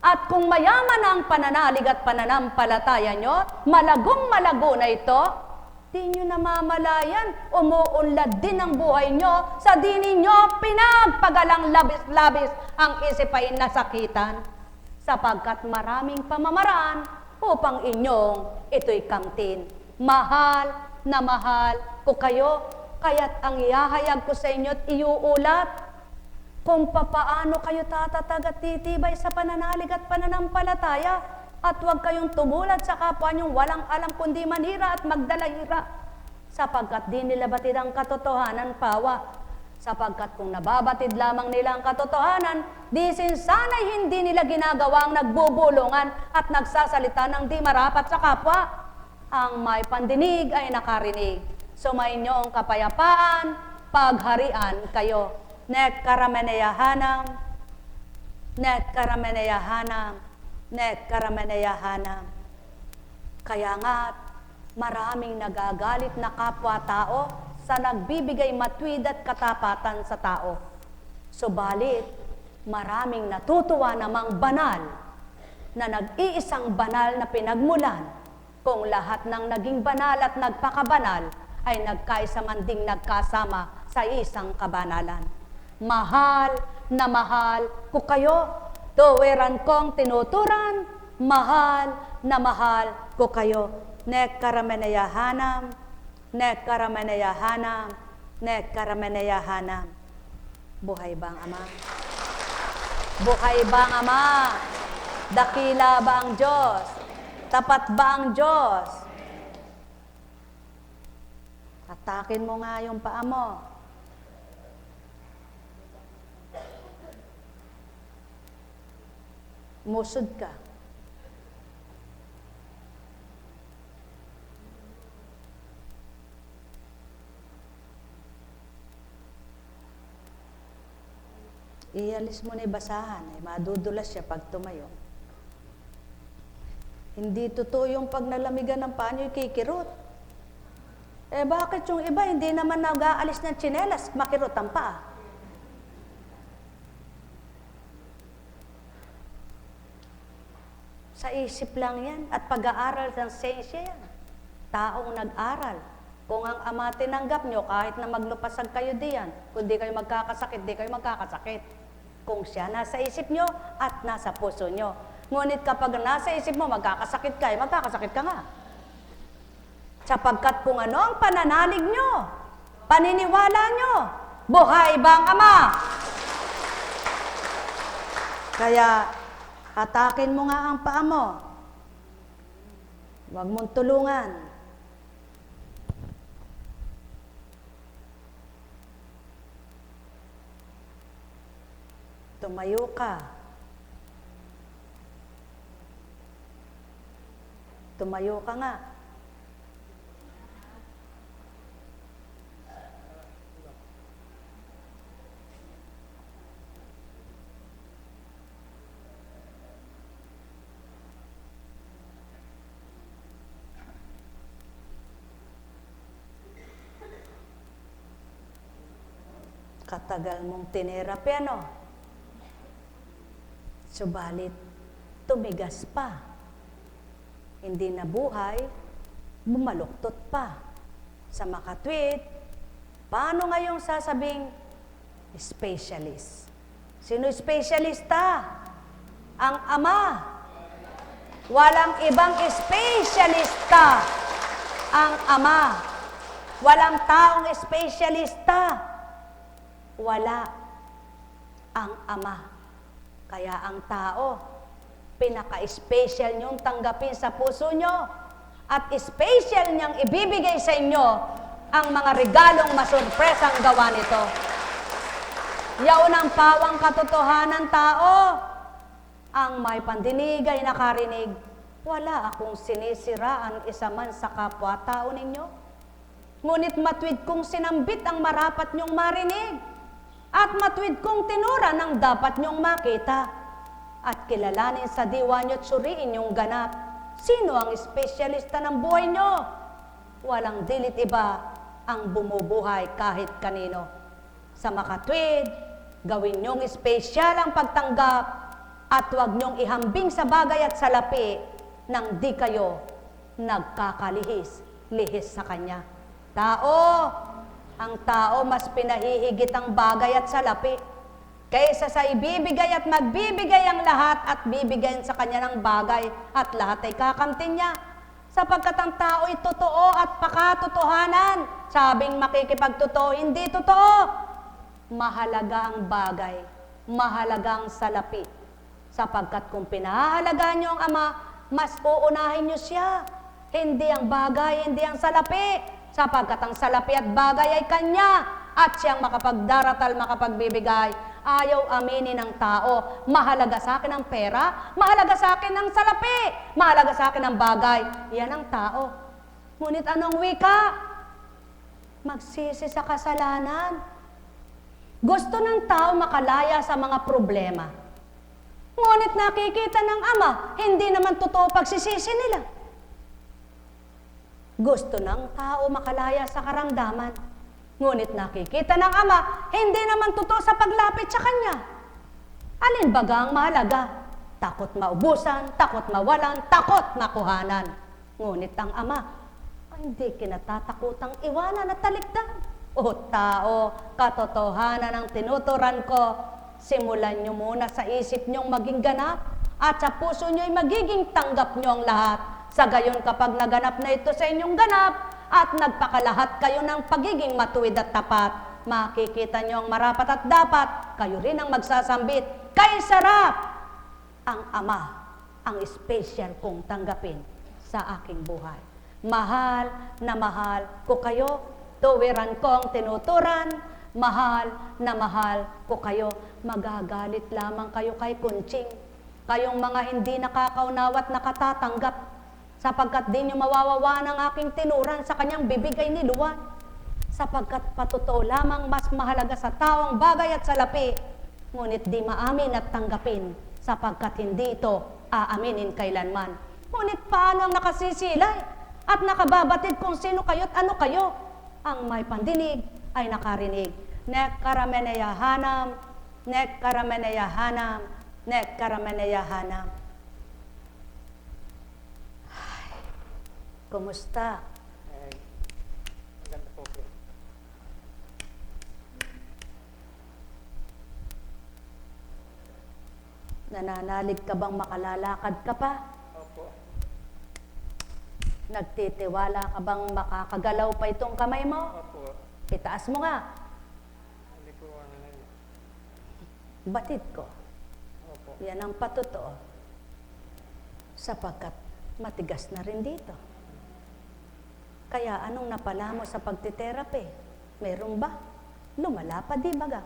At kung mayaman ang pananalig at pananampalataya nyo, malagong malago na ito, di nyo namamalayan, umuunlad din ang buhay nyo, sa di ninyo pinagpagalang labis-labis ang isip ay nasakitan, sapagkat maraming pamamaraan upang inyong ito'y kamtin. Mahal na mahal ko kayo, kaya't ang ihahayag ko sa inyo't iuulat, kung papaano kayo tatatag at titibay sa pananalig at pananampalataya, at huwag kayong tumulad sa kapwa niyong walang alam kundi manhira at magdalahira, sapagkat di nila batid ang katotohanan pawa. Sapagkat kung nababatid lamang nila ang katotohanan, di sana'y hindi nila ginagawa ang nagbubulungan at nagsasalita ng di marapat sa kapwa. Ang may pandinig ay nakarinig. Sumainyo ang kapayapaan, pagharian kayo. Nek karameneyahanam, nek karameneyahanam, nek karameneyahanam. Kaya nga't maraming nagagalit na kapwa-tao sa nagbibigay matwid at katapatan sa tao. Subalit, maraming natutuwa namang banal na nag-iisang banal na pinagmulan, kung lahat ng naging banal at nagpakabanal ay nagkaisa man ding nagkasama sa isang kabanalan. Mahal na mahal ko kayo, tuwiran kong tinuturan, mahal na mahal ko kayo. Nek karameneyahanam, nek karameneyahanam, nek karameneyahanam. Buhay bang Ama? Buhay bang Ama? Dakila ba ang Diyos? Tapat ba ang Diyos? Atakin mo nga yung paa mo. Musod ka. Ialis mo na yung basahan, madudulas siya pag tumayo. Hindi totoo yung pag nalamigan ng paa niyo, kikirot. Bakit yung iba, hindi naman nag-aalis ng tsinelas, makirot ang paa? Sa isip lang yan, at pag-aaral ng siyensya yan. Taong nag-aral. Kung ang ama tinanggap nyo, kahit na maglupasag kayo diyan, kung di kayo magkakasakit, di kayo magkakasakit. Kung siya nasa isip nyo at nasa puso nyo. Ngunit kapag nasa isip mo, magkakasakit ka, magkakasakit ka nga. Sapagkat kung ano ang pananalig nyo, paniniwala nyo, buhay ba ang ama? Kaya, atakin mo nga ang paa mo. Huwag mong tulungan. Tumayo ka. Tumayo ka nga. Katagal mong tinerapi, ano? Subalit, tumigas pa. Hindi nabuhay, bumaluktot pa. Sa makatwid, paano ngayong sasabing specialist? Sino specialista? Ang ama. Walang ibang specialista. Ang ama. Walang taong specialista. Wala ang ama. Kaya ang tao, pinaka-special niyong tanggapin sa puso niyo at special niyang ibibigay sa inyo ang mga regalong masurpresang gawa nito. Yaon ang pawang katotohanan tao. Ang may pandinig ay nakarinig. Wala akong sinisiraan isa man sa kapwa-tao ninyo. Ngunit matwid kong sinambit ang marapat niyong marinig. At matwid kong tinura ng dapat niyong makita. At kilalanin sa diwa niyo at suriin yung ganap. Sino ang espesyalista ng buhay niyo? Walang dilit iba ang bumubuhay kahit kanino. Sa makatwid, gawin niyong espesyal ang pagtanggap at huwag niyong ihambing sa bagay at salapi nang di kayo nagkakalihis-lihis sa Kanya. Tao, ang tao mas pinahihigit ang bagay at salapi kaysa sa ibibigay at magbibigay ang lahat at bibigayin sa kanya ng bagay at lahat ay kakamtin niya. Sapagkat ang tao ay totoo at pakatotohanan. Sabing makikipagtotoo, hindi totoo. Mahalaga ang bagay, mahalaga ang salapi. Sapagkat kung pinahalagaan niyo ang ama, mas uunahin niyo siya. Hindi ang bagay, hindi ang salapi. Sapagkat ang salapi at bagay ay Kanya at siyang makapagdaratal, makapagbibigay. Ayaw aminin ng tao, mahalaga sa akin ang pera, mahalaga sa akin ang salapi, mahalaga sa akin ang bagay. Yan ang tao. Ngunit anong wika? Magsisi sa kasalanan. Gusto ng tao makalaya sa mga problema. Ngunit nakikita ng ama, hindi naman totoo pagsisisi nila. Gusto ng tao makalaya sa karamdaman. Ngunit nakikita ng ama, hindi naman totoo sa paglapit sa kanya. Alin baga ang mahalaga? Takot maubusan, takot mawalan, takot makuhanan. Ngunit ang ama, ay hindi kinatatakutang iwanan at talikdan. O tao, katotohanan ang tinuturan ko. Simulan nyo muna sa isip nyong maging ganap at sa puso nyo'y magiging tanggap nyo ang lahat. Sa gayon kapag naganap na ito sa inyong ganap at nagpakalahat kayo ng pagiging matuwid at tapat, makikita nyo ang marapat at dapat, kayo rin ang magsasambit. Kay sarap ang ama ang special kong tanggapin sa aking buhay. Mahal na mahal ko kayo, tuwiran kong tinuturan, mahal na mahal ko kayo, magagalit lamang kayo kay Kunching. Kayong mga hindi nakakaunawa at nakatatanggap, sapagkat di nyo mawawawa ng aking tinuran sa kanyang bibig ay niluwan. Sapagkat patotoo lamang mas mahalaga sa taong bagay at salapi, ngunit di maamin at tanggapin, sapagkat hindi ito aaminin kailanman. Ngunit paano ang nakasisilay at nakababatid kung sino kayo at ano kayo? Ang may pandinig ay nakarinig. Nek karameneyahanam, nek karameneyahanam, nek karameneyahanam. Ay, kumusta? Maganda po po. Nananalig ka bang makalalakad ka pa? Opo. Nagtitiwala ka bang makakagalaw pa itong kamay mo? Opo. Itaas mo nga. Hindi ko ano na yun. Batid ko. Opo. Yan ang patotoo. Sapagkat matigas na rin dito. Kaya anong napala mo sa pagtiterapi? Meron ba? Lumala pa di baga?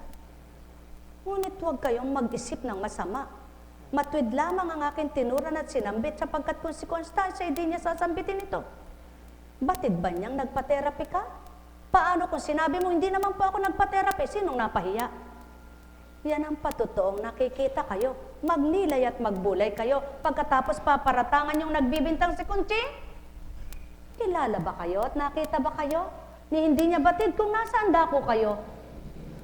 Ngunit huwag kayong mag-isip ng masama. Matwid lamang ang aking tinuran at sinambit sapagkat kung si Constancia hindi niya sasambitin ito. Batid ba niyang nagpa-therapy ka? Paano kung sinabi mo hindi naman po ako nagpa-therapy? Sinong napahiya? Yan ang patotoong nakikita kayo. Magnilay at magbulay kayo. Pagkatapos paparatangan yung nagbibintang si Conching? Kilala ba kayo at nakita ba kayo? Ni hindi niya batid kung nasaan dako kayo.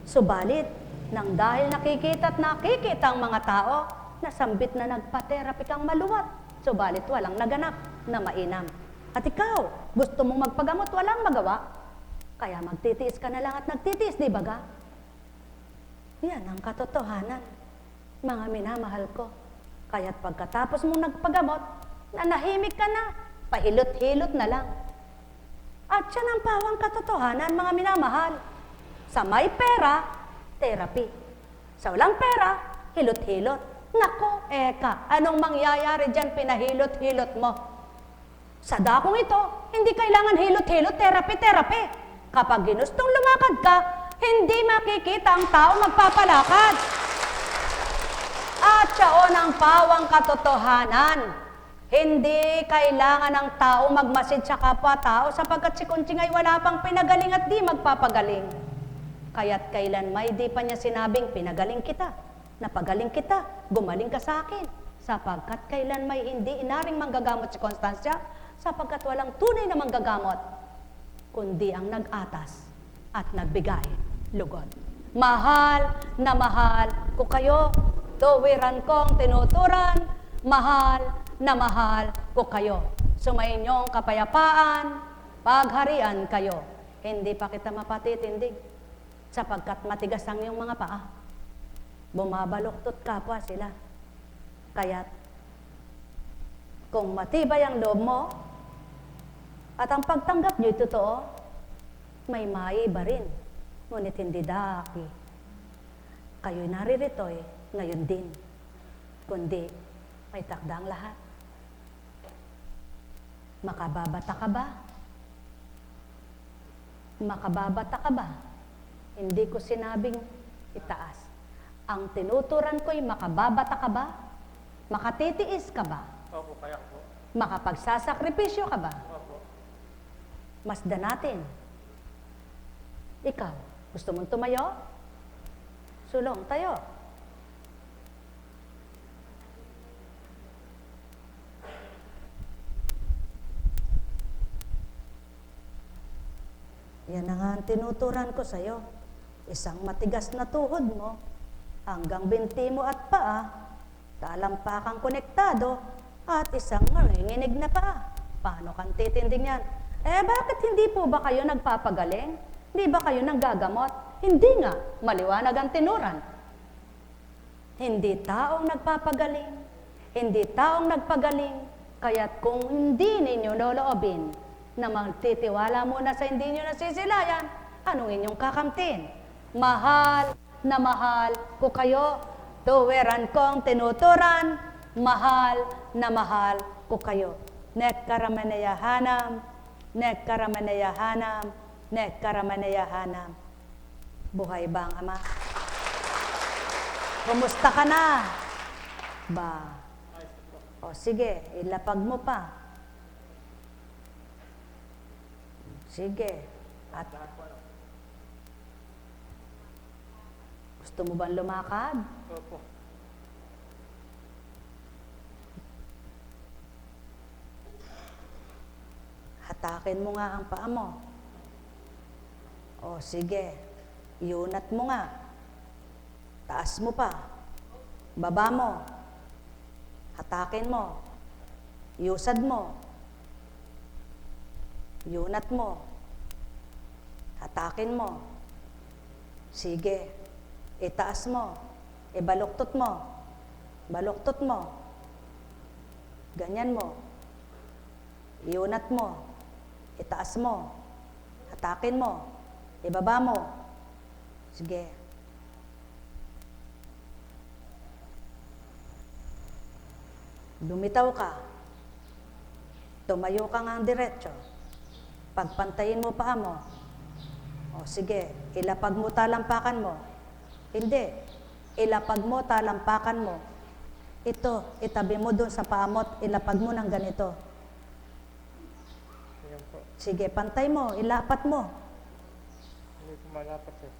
Subalit, nang dahil nakikita at nakikita ang mga tao, nasambit na nagpa-therapy kang maluwat. Subalit walang naganap na mainam. At ikaw, gusto mong magpagamot, walang magawa. Kaya magtitiis ka na lang at nagtitiis, di ba ga? Yan ang katotohanan, mga minamahal ko. Kaya't pagkatapos mong nagpagamot, nanahimik ka na, pahilot-hilot na lang. At yan ang pawang katotohanan, mga minamahal. Sa may pera, therapy. Sa walang pera, hilot-hilot. Nako, eka, anong mangyayari dyan pinahilot-hilot mo? Sa dakong ito, hindi kailangan hilot-hilot, therapy. Kapag ginustong lumakad ka, hindi makikita ang tao magpapalakad. At siyaon ang pawang katotohanan. Hindi kailangan ng tao magmasid sa kapwa-tao sapagkat si Kunching ay wala pang pinagaling at di magpapagaling. Kaya't kailan may di pa niya sinabing pinagaling kita, napagaling kita, gumaling ka sa akin. Sapagkat kailan may hindi inaring manggagamot si Constancia, sapagkat walang tunay na manggagamot, kundi ang nag-atas at nagbigay lugod. Mahal na mahal ko kayo, tuwiran kong tinuturan, mahal na mahal ko kayo. Sumainyong kapayapaan, pagharian kayo. Hindi pa kita mapatitindig, sapagkat matigas ang iyong mga paa. Bumabaluktot kapwa sila. Kaya't, kung matibay ang loob mo, at ang pagtanggap nyo'y totoo, may maiba rin, ngunit hindi daki. Kayo'y naririto'y ngayon din, kundi may takdang lahat. Makababata ka ba? Makababata ka ba? Hindi ko sinabing itaas. Ang tinuturan ko'y makababata ka ba? Makatitiis ka ba? Opo, kaya po. Makapagsasakripisyo ka ba? Opo. Masdan natin. Ikaw, gusto mong tumayo? Sulong, tayo. Yan na nga ang tinuturan ko sa'yo. Isang matigas na tuhod mo, hanggang binti mo at paa, talampakang konektado, at isang nanginginig na paa. Paano kang titindig yan? Bakit hindi po ba kayo nagpapagaling? Hindi ba kayo nanggagamot? Hindi nga, maliwanag ang tinuran. Hindi taong nagpapagaling, hindi taong nagpagaling, kaya't kung hindi ninyo loloobin na magtitiwala muna sa hindi nyo nasisilayan, anong inyong kakamtin? Mahal na mahal ko kayo, tuwiran kong tinuturan, mahal na mahal ko kayo. Nekkaramaneyahanam, nekkaramaneyahanam, nekkaramaneyahanam. Buhay ba ang Ama? Kumusta ka na? Ba? O sige, ilapag mo pa. Sige. At gusto mo bang lumakad? Opo. Hatakin mo nga ang paa mo. O sige, iunat mo nga. Taas mo pa. Baba mo. Hatakin mo. Iusad mo. Iunat mo. Hatakin mo. Sige. Itaas mo. Ibaluktot mo. Baluktot mo. Ganyan mo. Iunat mo. Itaas mo. Hatakin mo. Ibaba mo. Sige. Lumitaw ka. Tumayo ka nga diretso. Pagpantayin mo paa mo. O sige, ilapag mo talampakan mo. Hindi. Ilapag mo talampakan mo. Ito, itabi mo doon sa paa mo at ilapag mo ng ganito. Ayan po. Sige, pantay mo, ilapat mo. Hindi po malapat eh.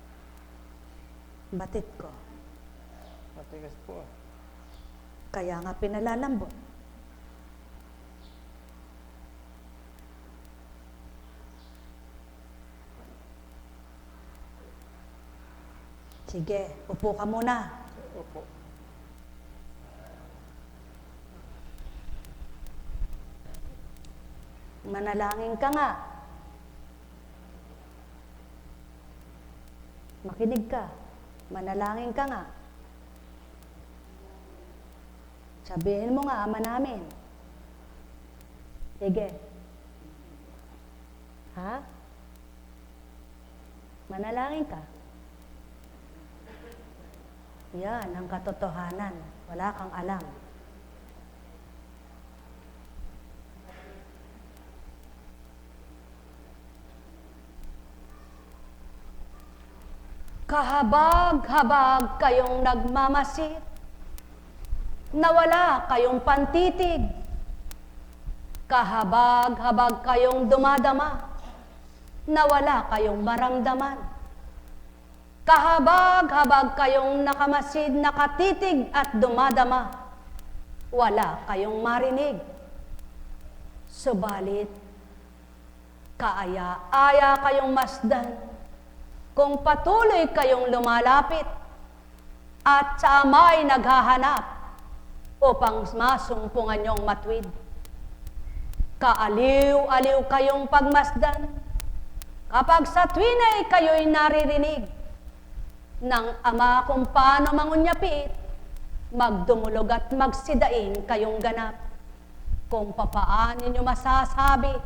Batit ko. Matigas po ah. Kaya nga pinalalambot. Sige, upo ka muna. Opo. Manalangin ka nga. Makinig ka. Manalangin ka nga. Sabihin mo nga, Ama namin. Sige. Ha? Manalangin ka. Yan ang katotohanan. Wala kang alam. Kahabag-habag kayong nagmamasid, nawala kayong pantitig. Kahabag-habag kayong dumadama, nawala kayong maramdaman. Kahabag-habag kayong nakamasid, nakatitig at dumadama, wala kayong marinig. Subalit, kaaya-aya kayong masdan, kung patuloy kayong lumalapit at sa Ama'y naghahanap upang masumpungan niyong matwid. Kaaliw-aliw kayong pagmasdan kapag sa tuwina'y kayo'y naririnig ng Ama kung paano mangunyapit, magdumulog at magsidaing kayong ganap. Kung papaano niyo masasabi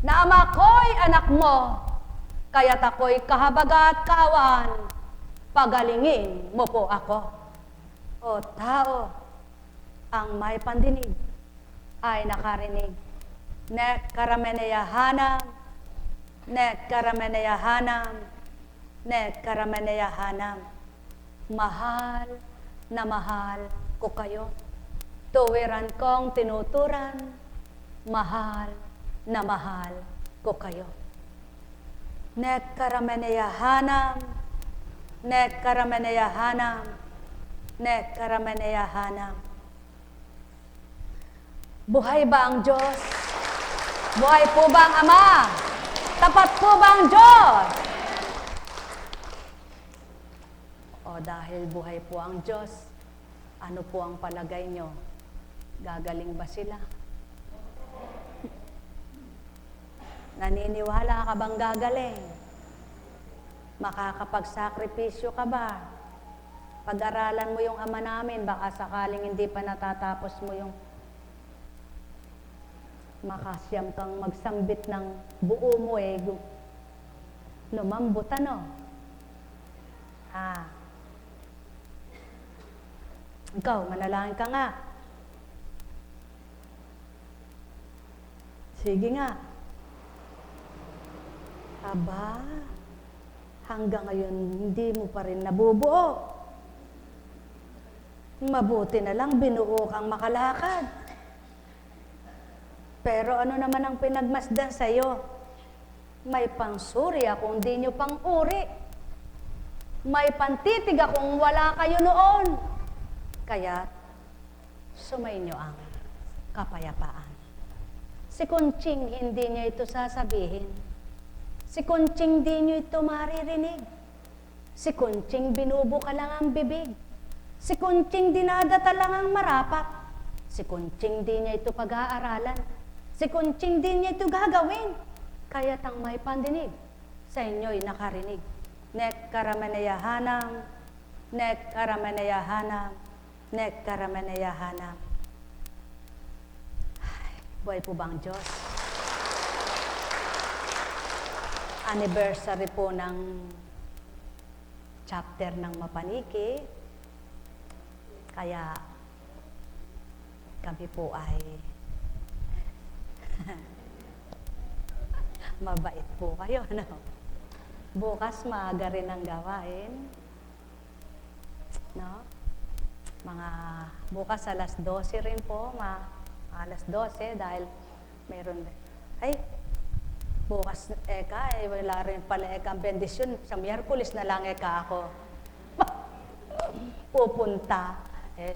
na Ama ko'y anak mo, kaya't ako'y kahabaga at kaawaan, pagalingin mo po ako. O tao, ang may pandinig ay nakarinig. Nekkarameneyahanam, nekkarameneyahanam, nekkarameneyahanam. Mahal na mahal ko kayo. Tuwiran kong tinuturan, mahal na mahal ko kayo. Nekkarameneyahanam, nekkarameneyahanam, nekkarameneyahanam. Buhay ba ang Diyos? Buhay po ba ang Ama? Tapat po ba ang Diyos? O dahil buhay po ang Diyos, ano po ang palagay nyo? Gagaling ba sila? Naniniwala ka bang gagaling? Makakapagsakripisyo ka ba? Pag-aralan mo yung Ama namin, baka sakaling hindi pa natatapos mo yung makasiyam kang magsambit ng buo mo lumambot ano? Ikaw, manalangin ka nga. Sige nga. Aba, hanggang ngayon hindi mo pa rin nabubuo. Mabuti na lang binuo kang makalakad. Pero ano naman ang pinagmasdan sa'yo? May pangsuri akong di nyo pang uri. May pantitig akong wala kayo noon. Kaya sumainyo ang kapayapaan. Si Kunching hindi niya ito sasabihin. Si Kunching di nyo ito maririnig. Si Kunching binubuka lang ang bibig. Si Kunching dinadata lang ang marapat. Si Kunching di niya ito pag-aaralan. Si Kunching di niya ito gagawin. Kaya tang may pandinig, sa inyo'y nakarinig. Nek karamanayahanam, nek karamanayahanam, nek karamanayahanam. Buhay po bang Diyos? Anniversary po ng chapter ng Mapaniki. Kaya kami po ay mabait po kayo, no? Bukas maaga rin ang gawain. No? Mga bukas alas 12 rin po, alas 12 dahil mayroon. Ay, bukas wala rin pala ang bendisyon. Sa Miyerkules na lang ako pupunta.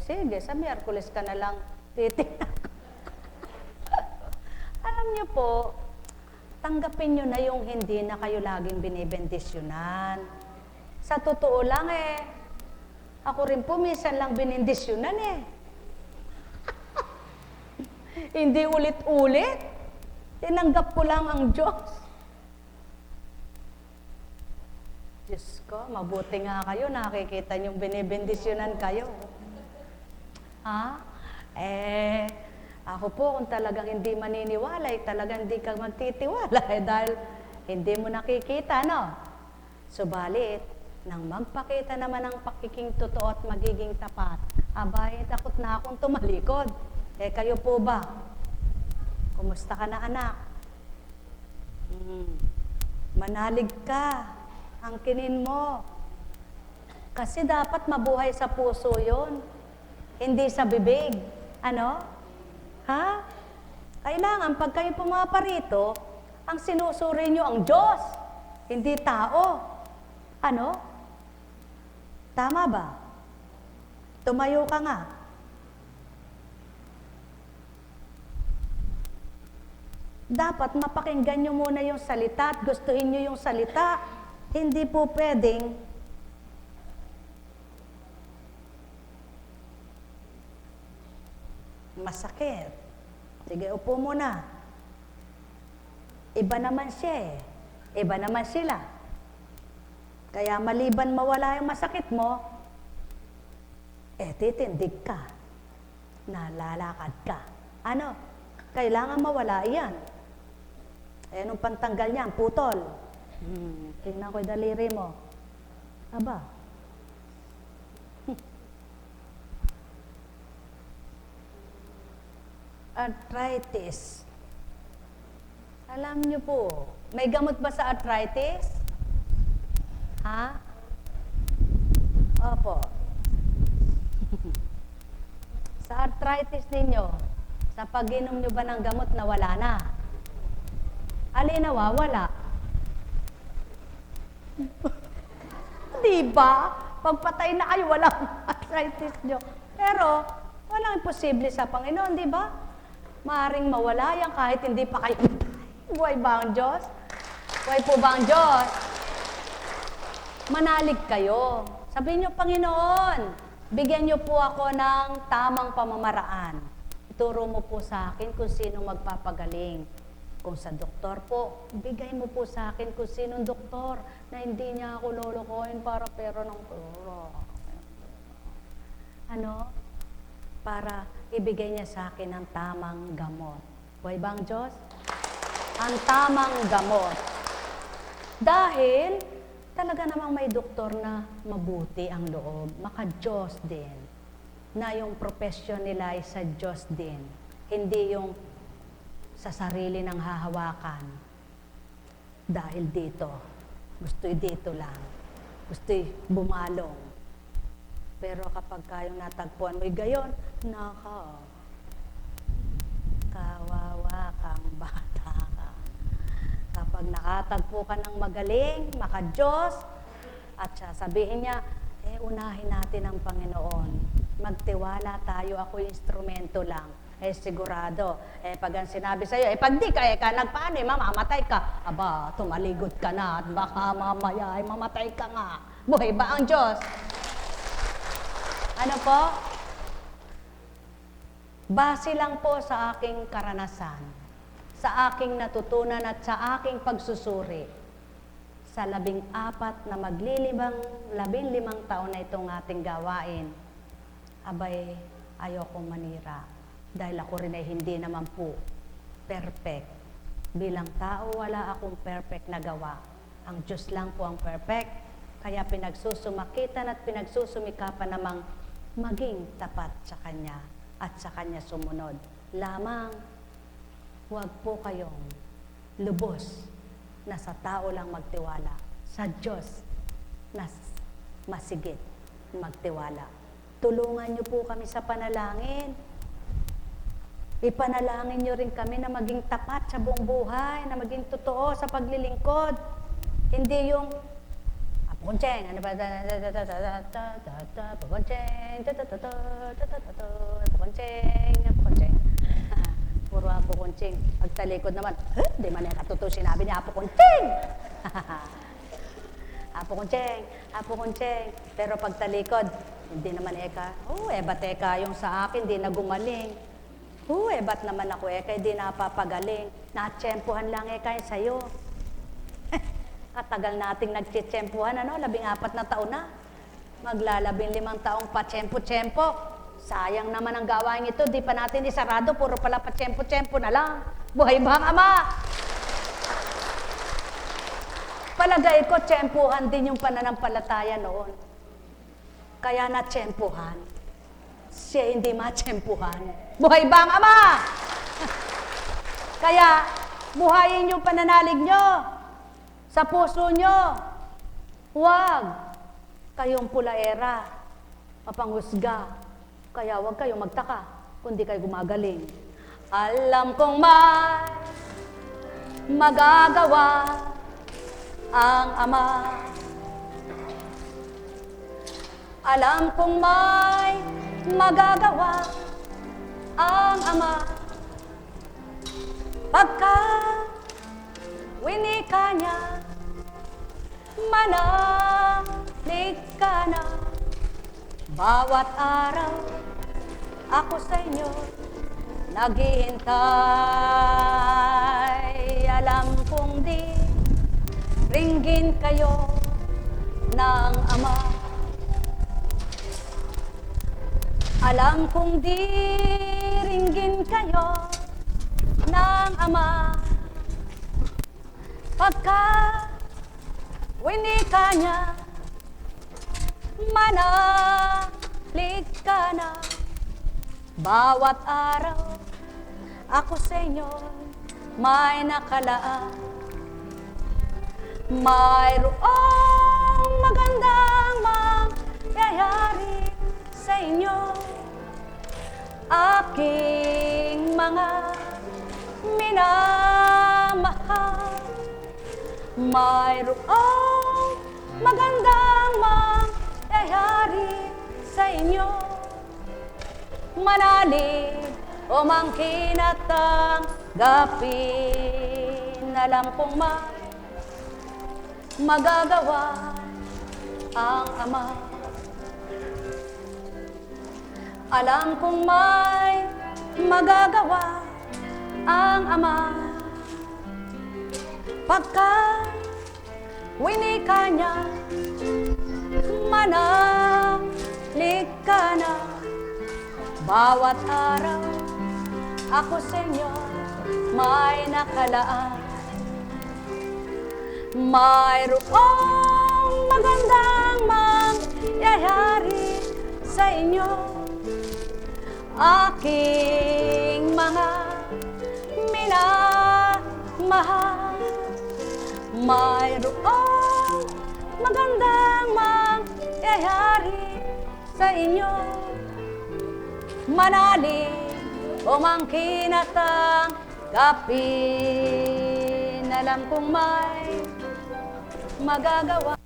Sige, sa Miyerkules ka na lang titignan ko. Alam niyo po, tanggapin nyo na yung hindi na kayo laging binibendisyonan. Sa totoo lang ako rin po minsan lang binindisyonan Hindi ulit-ulit. Tinanggap ko lang ang Diyos. Diyos ko, mabuti nga kayo, nakikita niyong binibendisyonan kayo. Ako po, kung talagang hindi maniniwala, talagang hindi ka magtitiwala dahil hindi mo nakikita, no? Subalit, nang magpakita naman ng pakiking totoo at magiging tapat, abay, takot na akong tumalikod. Kayo po ba? Kumusta ka na, anak? Manalig ka. Angkinin mo. Kasi dapat mabuhay sa puso yon, hindi sa bibig. Ano? Ha? Kailangan pag kayo pumapa rito, ang sinusuri nyo ang Diyos, hindi tao. Ano? Tama ba? Tumayo ka nga. Dapat mapakinggan nyo muna yung salita at gustuhin nyo yung salita. Hindi po pwedeng masakit. Sige, upo muna. Iba naman siya Iba naman sila. Kaya maliban mawala yung masakit mo, titindig ka. Nalalakad ka. Ano? Kailangan mawala yan. Nung pantanggal niya, putol. Tingnan ko yung daliri mo. Aba. Arthritis. Alam niyo po, may gamot ba sa arthritis? Ha? Opo. Sa arthritis ninyo, sa pag-inom nyo ba ng gamot na wala na? Alin nawawala? Diba? Pagpatay na kayo, walang arthritis nyo. Pero, walang imposible sa Panginoon, di ba? Maaring mawala yan kahit hindi pa kayo matay. Buhay ba ang Diyos? Buhay po ba ang Diyos? Manalig kayo. Sabihin nyo, Panginoon, bigyan nyo po ako ng tamang pamamaraan. Ituro mo po sa akin kung sino magpapagaling. Kung sa doktor po, bigay mo po sa akin kung sinong doktor na hindi niya ako lolokohin para pero ng pera. Ano? Para ibigay niya sa akin ang tamang gamot. Buhay ba ang Diyos? Ang tamang gamot. Dahil talaga namang may doktor na mabuti ang loob, maka-Diyos din, na yung profession nila ay sa Diyos din. Hindi yung sa sarili ng hahawakan. Dahil dito, gusto'y dito lang. Gusto'y bumalong. Pero kapag kayong natagpuan mo'y gayon, kawawa kang bata ka. Kapag nakatagpo ka ng magaling, maka-Diyos, at sabihin niya, unahin natin ang Panginoon. Magtiwala tayo, ako instrumento lang. Sigurado. Pag ang sinabi sa'yo, pag di ka, nagpaano, mamamatay ka. Aba, tumaligod ka na at baka mamaya, mamatay ka nga. Buhay ba ang Diyos? Ano po? Base lang po sa aking karanasan, sa aking natutunan at sa aking pagsusuri, sa 14 na 15 taon na itong ating gawain, abay, ayokong manira. Dahil ako rin ay hindi naman po perfect. Bilang tao, wala akong perfect na gawa. Ang Diyos lang po ang perfect. Kaya pinagsusumakitan at pinagsusumikapan namang maging tapat sa Kanya at sa Kanya sumunod. Lamang, huwag po kayong lubos na sa tao lang magtiwala. Sa Diyos na masigit magtiwala. Tulungan niyo po kami sa panalangin. Ipanalangin niyo rin kami na maging tapat sa buong buhay, na maging totoo sa paglilingkod. Hindi yung Apukuncheng, ano ba? Apukuncheng, apukuncheng. Puro apukuncheng. Pagtalikod naman, di man nakatuto sinabi niya apukuncheng. Apukuncheng. Pero pagtalikod, hindi naman ba't yung sa akin, di na gumaling. Ba't naman ako di napapagaling. Natsyempohan lang yung sa'yo. Katagal nating nagtitsempuhan, 14 na taon na. Magla-15 taong patsempo-tsempo. Sayang naman ang gawain ito, di pa natin isarado, puro pala patsempo-tsempo na lang. Buhay ba ang Ama? Palagay ko, tsempuhan din yung pananampalataya noon. Kaya natsempuhan. Siya hindi matsempuhan. Buhay ba ang Ama? Kaya, buhayin yung pananalig nyo. Sa puso nyo, huwag kayong pulaera, mapanghusga. Kaya huwag kayong magtaka kung di kayo gumagaling. Alam kong may magagawa ang Ama. Alam kong may magagawa ang Ama. Pagka winika niya, manalig ka na. Bawat araw, ako sa inyo naghihintay. Alam kong di ringgin kayo ng Ama. Alam kong di ringgin kayo ng Ama. Pagka winika niya, manalig ka na. Bawat araw, ako sa inyo may nakalaan. Mayroong magandang mangyayari sa inyo. Aking mga minamahal. Mayroong magandang mangyayari sa inyo. Manalig o mangkin at tanggapin. Alam kong magagawa ang Ama. Alam kong may magagawa ang Ama. Pagka winika niya, manalig ka na. Bawat araw, ako sa inyo may nakalaan. Mayroong magandang mangyayari sa inyo. Aking mga minamahal. mahal, mayroong magandang mangyayari sa inyo. Manalig, umangkin at tanggapin. Alam kong may magagawa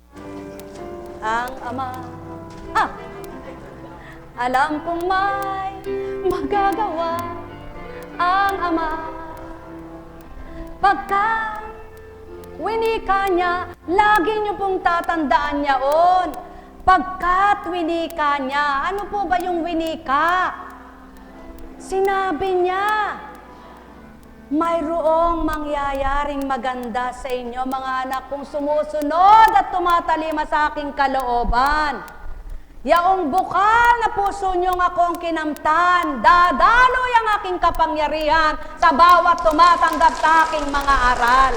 ang Ama. Alam kong may magagawa ang Ama. Pagka winika niya, lagi niyo pong tatandaan yaon. Pagkat winika niya, ano po ba yung winika? Sinabi niya, mayroong mangyayaring maganda sa inyo, mga anak kong sumusunod at tumatalima sa aking kalooban. Yaong bukal na puso niyong akong kinamtan, dadaloy ang aking kapangyarihan sa bawat tumatanggap sa aking mga aral.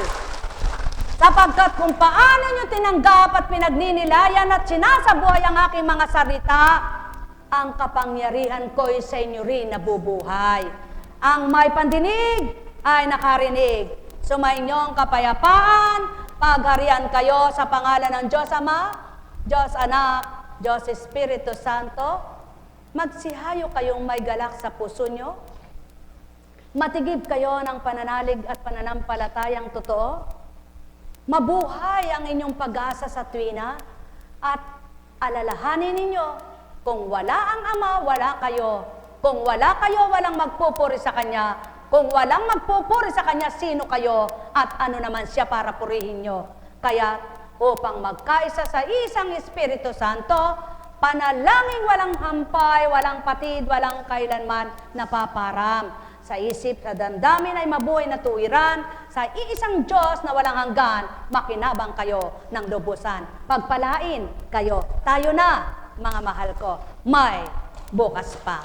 Sapagkat kung paano niyo tinanggap at pinagninilayan at sinasabuhay ang aking mga salita, ang kapangyarihan ko'y sa inyo rin nabubuhay. Ang may pandinig ay nakarinig. Sumainyo ang kapayapaan, pagharian kayo sa pangalan ng Diyos Ama, Diyos Anak, Diyos Espiritu Santo. Magsihayo kayong may galak sa puso nyo. Matigib kayo ng pananalig at pananampalatayang totoo. Mabuhay ang inyong pag-asa sa tuwina at alalahanin ninyo, kung wala ang Ama, wala kayo. Kung wala kayo, walang magpupuri sa Kanya. Kung walang magpupuri sa Kanya, sino kayo at ano naman siya para purihin nyo? Kaya upang magkaisa sa isang Espiritu Santo, panalangin walang hampay, walang patid, walang kailanman napaparam. Sa isip, sa damdamin ay mabuhay na tuwiran, sa iisang Diyos na walang hanggan, makinabang kayo ng lubusan. Pagpalain kayo. Tayo na, mga mahal ko, may bukas pa.